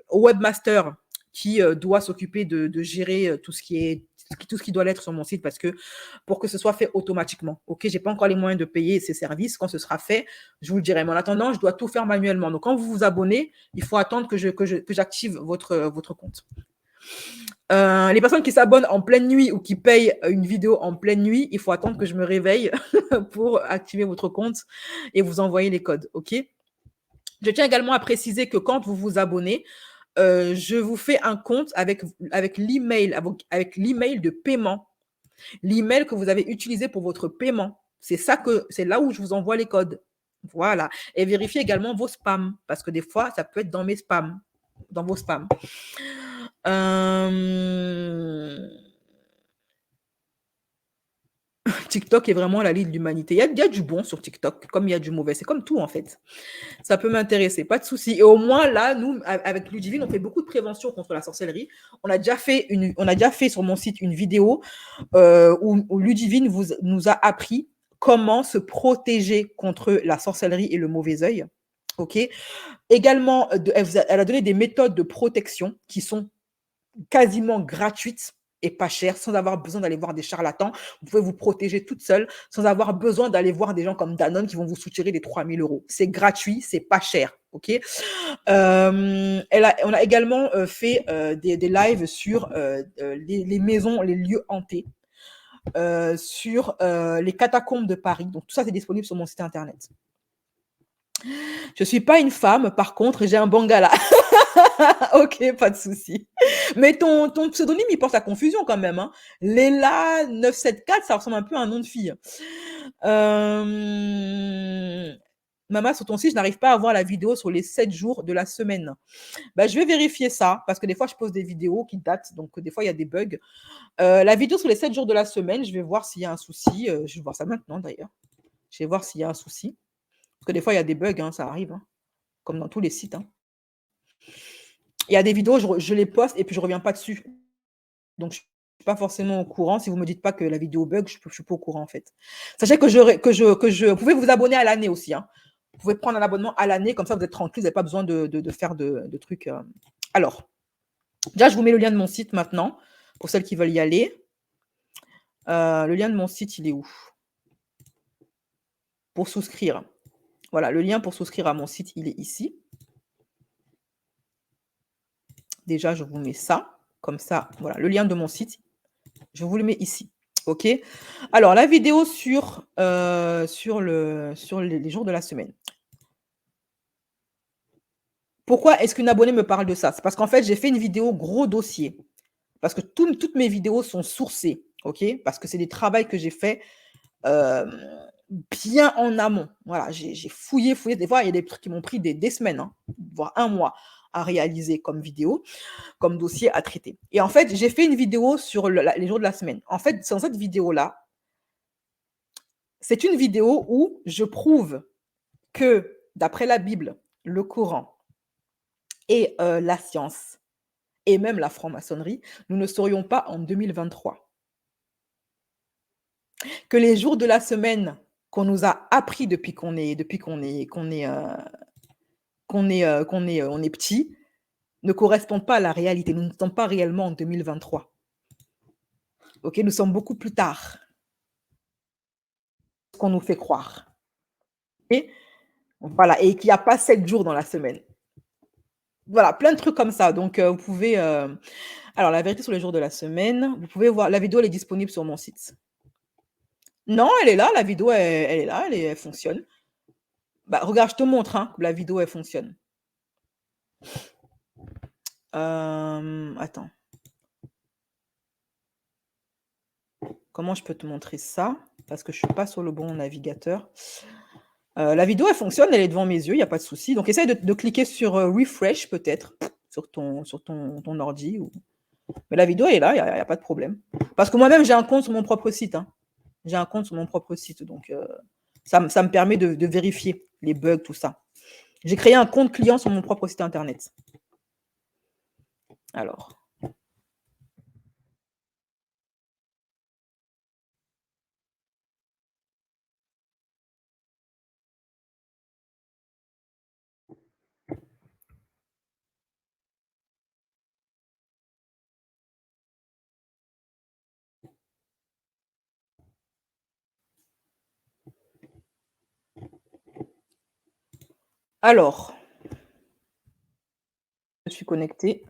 au webmaster qui doit s'occuper de gérer tout ce qui doit l'être sur mon site pour que ce soit fait automatiquement. OK, j'ai pas encore les moyens de payer ces services. Quand ce sera fait, je vous le dirai. Mais en attendant, je dois tout faire manuellement. Donc, quand vous vous abonnez, il faut attendre que j'active votre compte. Les personnes qui s'abonnent en pleine nuit ou qui payent une vidéo en pleine nuit, il faut attendre que je me réveille pour activer votre compte et vous envoyer les codes. OK? Je tiens également à préciser que quand vous vous abonnez, je vous fais un compte avec l'email de paiement, l'email que vous avez utilisé pour votre paiement. C'est là où je vous envoie les codes. Voilà. Et vérifiez également vos spams, parce que des fois, ça peut être dans mes spams, dans vos spams. TikTok est vraiment la lie de l'humanité. Il y a du bon sur TikTok, comme il y a du mauvais. C'est comme tout, en fait. Ça peut m'intéresser, pas de souci. Et au moins, là, nous, avec Ludivine, on fait beaucoup de prévention contre la sorcellerie. On a déjà fait sur mon site une vidéo où Ludivine nous a appris comment se protéger contre la sorcellerie et le mauvais œil. OK. Également, elle a donné des méthodes de protection qui sont quasiment gratuites et pas chères, sans avoir besoin d'aller voir des charlatans. Vous pouvez vous protéger toute seule sans avoir besoin d'aller voir des gens comme Danone qui vont vous soutirer les 3 000 €. C'est gratuit, c'est pas cher. OK. On a également fait des lives sur les maisons, les lieux hantés, sur les catacombes de Paris. Donc, tout ça, c'est disponible sur mon site internet. Je suis pas une femme, par contre, j'ai un bangala. OK, pas de souci. Mais ton pseudonyme, il porte à confusion quand même, hein. Léla 974, ça ressemble un peu à un nom de fille. Maman, sur ton site, je n'arrive pas à voir la vidéo sur les 7 jours de la semaine. Bah, je vais vérifier ça, parce que des fois, je pose des vidéos qui datent, donc des fois, il y a des bugs. La vidéo sur les 7 jours de la semaine, je vais voir s'il y a un souci. Je vais voir ça maintenant, d'ailleurs. Je vais voir s'il y a un souci. Parce que des fois, il y a des bugs, hein, ça arrive, hein, comme dans tous les sites, hein. Il y a des vidéos, je les poste et puis je reviens pas dessus. Donc, je suis pas forcément au courant. Si vous me dites pas que la vidéo bug, je suis pas au courant, en fait. Sachez que vous pouvez vous abonner à l'année aussi, hein. Vous pouvez prendre un abonnement à l'année, comme ça, vous êtes tranquille, vous n'avez pas besoin de faire de trucs. Alors, déjà, je vous mets le lien de mon site maintenant, pour celles qui veulent y aller. Le lien de mon site, il est où? Pour souscrire. Voilà, le lien pour souscrire à mon site, il est ici. Déjà, je vous mets ça, comme ça, voilà, le lien de mon site, je vous le mets ici. OK? Alors, la vidéo sur les jours de la semaine. Pourquoi est-ce qu'une abonnée me parle de ça? C'est parce qu'en fait, j'ai fait une vidéo gros dossier. Parce que toutes mes vidéos sont sourcées. OK? Parce que c'est des travaux que j'ai fait bien en amont. Voilà, j'ai fouillé. Des fois, il y a des trucs qui m'ont pris des semaines, hein, voire un mois à réaliser comme vidéo, comme dossier à traiter. Et en fait, j'ai fait une vidéo sur les jours de la semaine. En fait, dans cette vidéo-là, c'est une vidéo où je prouve que, d'après la Bible, le Coran et la science, et même la franc-maçonnerie, nous ne serions pas en 2023. Que les jours de la semaine qu'on nous a appris depuis qu'on est petit, ne correspondent pas à la réalité. Nous ne sommes pas réellement en 2023. OK, nous sommes beaucoup plus tard. Ce qu'on nous fait croire. Et voilà, et qu'il n'y a pas 7 jours dans la semaine. Voilà, plein de trucs comme ça. Donc, vous pouvez. Alors, la vérité sur les jours de la semaine, vous pouvez voir. La vidéo, elle est disponible sur mon site. Non, elle est là. La vidéo, elle est là. Elle fonctionne. Bah, regarde, je te montre. Hein, la vidéo, elle fonctionne. Attends. Comment je peux te montrer ça? Parce que je ne suis pas sur le bon navigateur. La vidéo, elle fonctionne, elle est devant mes yeux, il n'y a pas de souci. Donc, essaye de cliquer sur refresh peut-être sur ton ordi. Mais la vidéo est là, il n'y a pas de problème. Parce que moi-même, j'ai un compte sur mon propre site. Hein. J'ai un compte sur mon propre site. Donc, ça me permet de vérifier les bugs, tout ça. J'ai créé un compte client sur mon propre site internet. Alors. Alors, je suis connectée.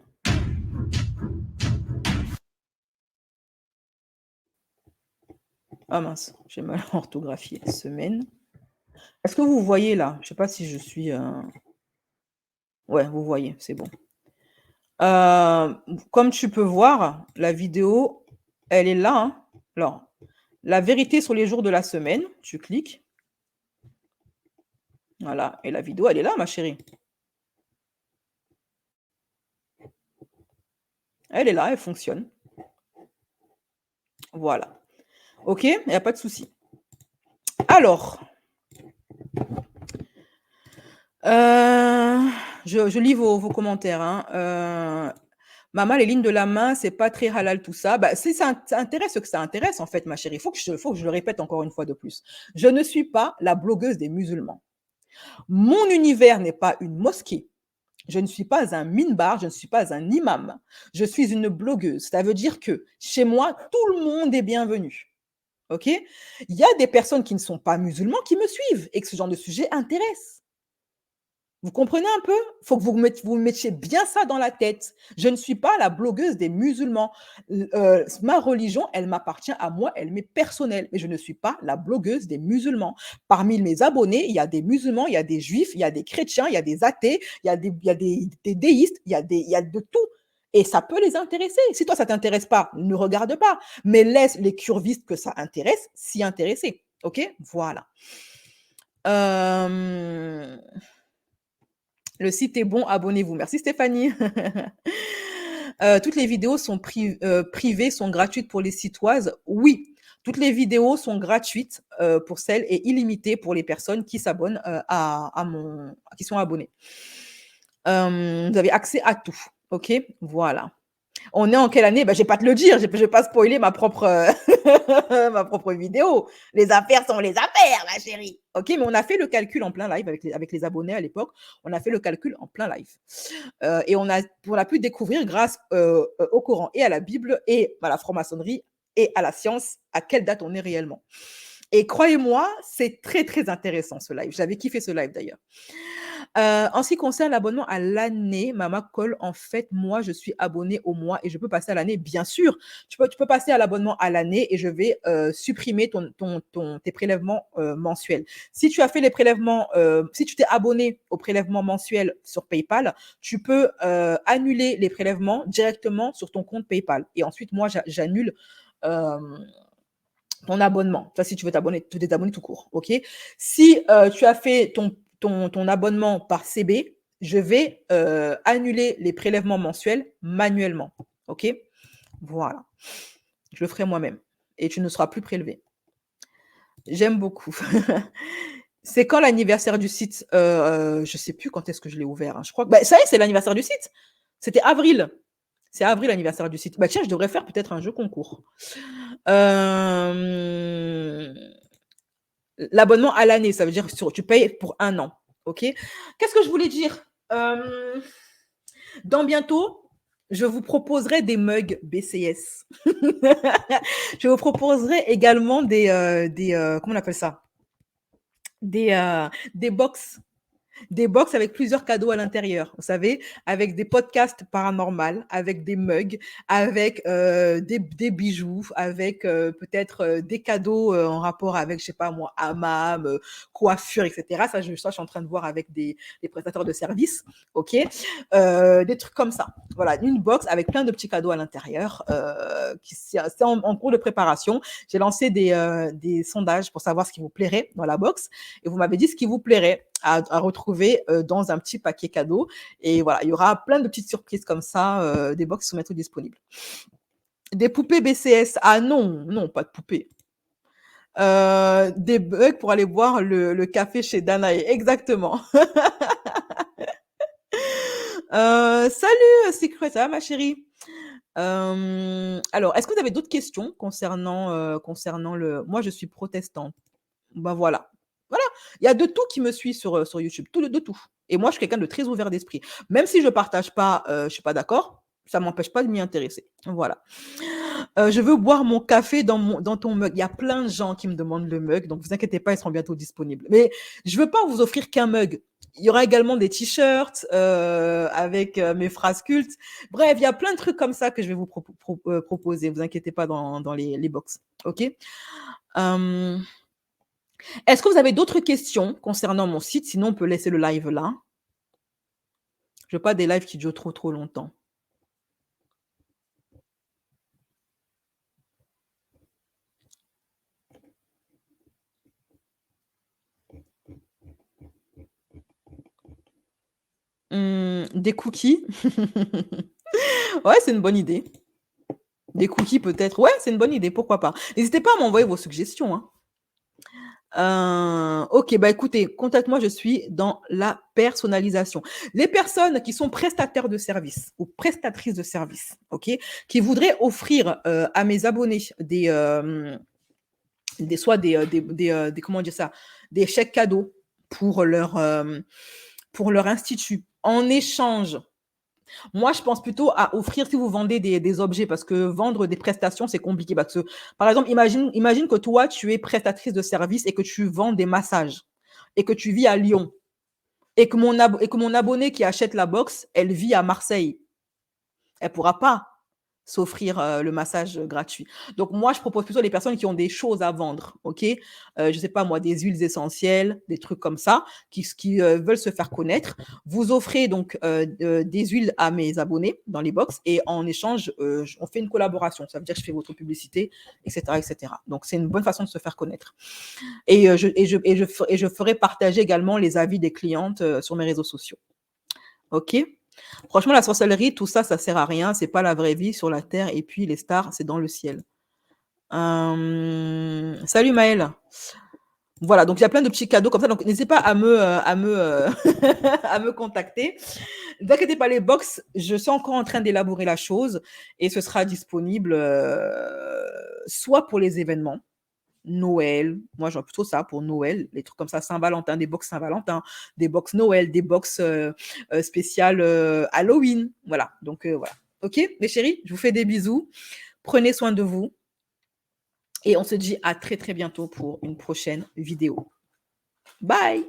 Ah mince, j'ai mal orthographié. Semaine. Est-ce que vous voyez là? Je sais pas si je suis... Ouais, vous voyez, c'est bon. Comme tu peux voir, la vidéo, elle est là. Hein. Alors, la vérité sur les jours de la semaine, tu cliques. Voilà, et la vidéo, elle est là, ma chérie. Elle est là, elle fonctionne. Voilà. OK, il n'y a pas de souci. Alors, je lis vos commentaires. Hein. Maman, les lignes de la main, c'est pas très halal tout ça. Bah, si ça intéresse ce que ça intéresse, en fait, ma chérie, faut que je le répète encore une fois de plus. Je ne suis pas la blogueuse des musulmans. Mon univers n'est pas une mosquée. Je ne suis pas un minbar, je ne suis pas un imam. Je suis une blogueuse. Ça veut dire que chez moi, tout le monde est bienvenu. OK? Il y a des personnes qui ne sont pas musulmans qui me suivent et que ce genre de sujet intéresse. Vous comprenez un peu? Il faut que vous mettiez bien ça dans la tête. Je ne suis pas la blogueuse des musulmans. Ma religion, elle m'appartient à moi, elle m'est personnelle, mais je ne suis pas la blogueuse des musulmans. Parmi mes abonnés, il y a des musulmans, il y a des juifs, il y a des chrétiens, il y a des athées, il y a des déistes, il y a de tout. Et ça peut les intéresser. Si toi, ça ne t'intéresse pas, ne regarde pas. Mais laisse les curvistes que ça intéresse s'y intéresser. OK? Voilà. Le site est bon, abonnez-vous. Merci Stéphanie. Toutes les vidéos sont privées, sont gratuites pour les sitoises. Oui, toutes les vidéos sont gratuites pour celles et illimitées pour les personnes qui s'abonnent qui sont abonnées. Vous avez accès à tout. OK? Voilà. On est en quelle année? Je ne vais pas te le dire, je ne vais pas spoiler ma propre vidéo. Les affaires sont les affaires, ma chérie. OK, mais on a fait le calcul en plein live avec les abonnés à l'époque. On a fait le calcul en plein live. Et on a pu découvrir grâce au Coran et à la Bible et à la franc-maçonnerie et à la science à quelle date on est réellement. Et croyez-moi, c'est très, très intéressant ce live. J'avais kiffé ce live d'ailleurs. En ce qui concerne l'abonnement à l'année, Mama Call, en fait, moi, je suis abonnée au mois et je peux passer à l'année, bien sûr. Tu peux passer à l'abonnement à l'année et je vais supprimer tes prélèvements mensuels. Si tu as fait les prélèvements, si tu t'es abonné aux prélèvements mensuels sur PayPal, tu peux annuler les prélèvements directement sur ton compte PayPal. Et ensuite, moi, j'annule ton abonnement. Ça, si tu veux te désabonner tout court. OK? Si tu as fait ton abonnement par CB, je vais annuler les prélèvements mensuels manuellement. OK? Voilà. Je le ferai moi-même. Et tu ne seras plus prélevé. J'aime beaucoup. C'est quand l'anniversaire du site? Je ne sais plus quand est-ce que je l'ai ouvert. Hein. Je crois que ça y est, c'est l'anniversaire du site. C'était avril. C'est avril l'anniversaire du site. Tiens, je devrais faire peut-être un jeu concours. L'abonnement à l'année, ça veut dire que tu payes pour 1 an. OK? Qu'est-ce que je voulais dire? Dans bientôt, je vous proposerai des mugs BCS. Je vous proposerai également des comment on appelle ça? Des box. Des box avec plusieurs cadeaux à l'intérieur, vous savez, avec des podcasts paranormaux, avec des mugs, avec des bijoux, avec peut-être des cadeaux en rapport avec, je sais pas moi, hammam, coiffure, etc. Ça, je suis en train de voir avec des prestataires de services, OK? Des trucs comme ça. Voilà, une box avec plein de petits cadeaux à l'intérieur. C'est en cours de préparation. J'ai lancé des sondages pour savoir ce qui vous plairait dans la box et vous m'avez dit ce qui vous plairait à retrouver dans un petit paquet cadeau. Et voilà, il y aura plein de petites surprises comme ça, des box qui sont bientôt disponibles. Des poupées BCS. Ah non, pas de poupées. Des bugs pour aller boire le café chez Danae. Exactement. Salut, Secret, ça va ma chérie? Alors, est-ce que vous avez d'autres questions concernant le... Moi, je suis protestante. Voilà. Voilà, il y a de tout qui me suit sur YouTube, de tout. Et moi, je suis quelqu'un de très ouvert d'esprit. Même si je ne partage pas, je ne suis pas d'accord, ça ne m'empêche pas de m'y intéresser. Voilà. Je veux boire mon café dans ton mug. Il y a plein de gens qui me demandent le mug, donc ne vous inquiétez pas, ils seront bientôt disponibles. Mais je ne veux pas vous offrir qu'un mug. Il y aura également des t-shirts avec mes phrases cultes. Bref, il y a plein de trucs comme ça que je vais vous proposer. Vous inquiétez pas dans les box. OK? Est-ce que vous avez d'autres questions concernant mon site? Sinon, on peut laisser le live là. Je veux pas des lives qui durent trop longtemps. Des cookies. Ouais, c'est une bonne idée. Des cookies peut-être. Ouais, c'est une bonne idée. Pourquoi pas? N'hésitez pas à m'envoyer vos suggestions. Hein. Ok, bah écoutez, contacte-moi, je suis dans la personnalisation. Les personnes qui sont prestataires de services ou prestatrices de services, ok, qui voudraient offrir à mes abonnés comment dire ça, des chèques cadeaux pour leur institut en échange. Moi, je pense plutôt à offrir si vous vendez des objets, parce que vendre des prestations, c'est compliqué. Parce que, par exemple, imagine que toi, tu es prestatrice de service et que tu vends des massages et que tu vis à Lyon et que mon abonné qui achète la box, elle vit à Marseille. Elle ne pourra pas s'offrir le massage gratuit. Donc, moi, je propose plutôt les personnes qui ont des choses à vendre, ok? Je ne sais pas, moi, des huiles essentielles, des trucs comme ça, qui veulent se faire connaître. Vous offrez donc des huiles à mes abonnés dans les box et en échange, on fait une collaboration. Ça veut dire que je fais votre publicité, etc., etc. Donc, c'est une bonne façon de se faire connaître. Et je ferai partager également les avis des clientes sur mes réseaux sociaux. Ok? Franchement, la sorcellerie, tout ça, ça sert à rien. C'est pas la vraie vie sur la terre. Et puis, les stars, c'est dans le ciel. Salut Maëlle. Voilà, donc il y a plein de petits cadeaux comme ça. Donc, n'hésitez pas à me contacter. Ne vous inquiétez pas, les box, je suis encore en train d'élaborer la chose et ce sera disponible soit pour les événements. Noël, moi j'aime plutôt ça pour Noël, les trucs comme ça, Saint-Valentin, des box Saint-Valentin, des box Noël, des box spéciales Halloween, voilà, donc voilà. Ok, mes chéris, je vous fais des bisous, prenez soin de vous et on se dit à très très bientôt pour une prochaine vidéo. Bye.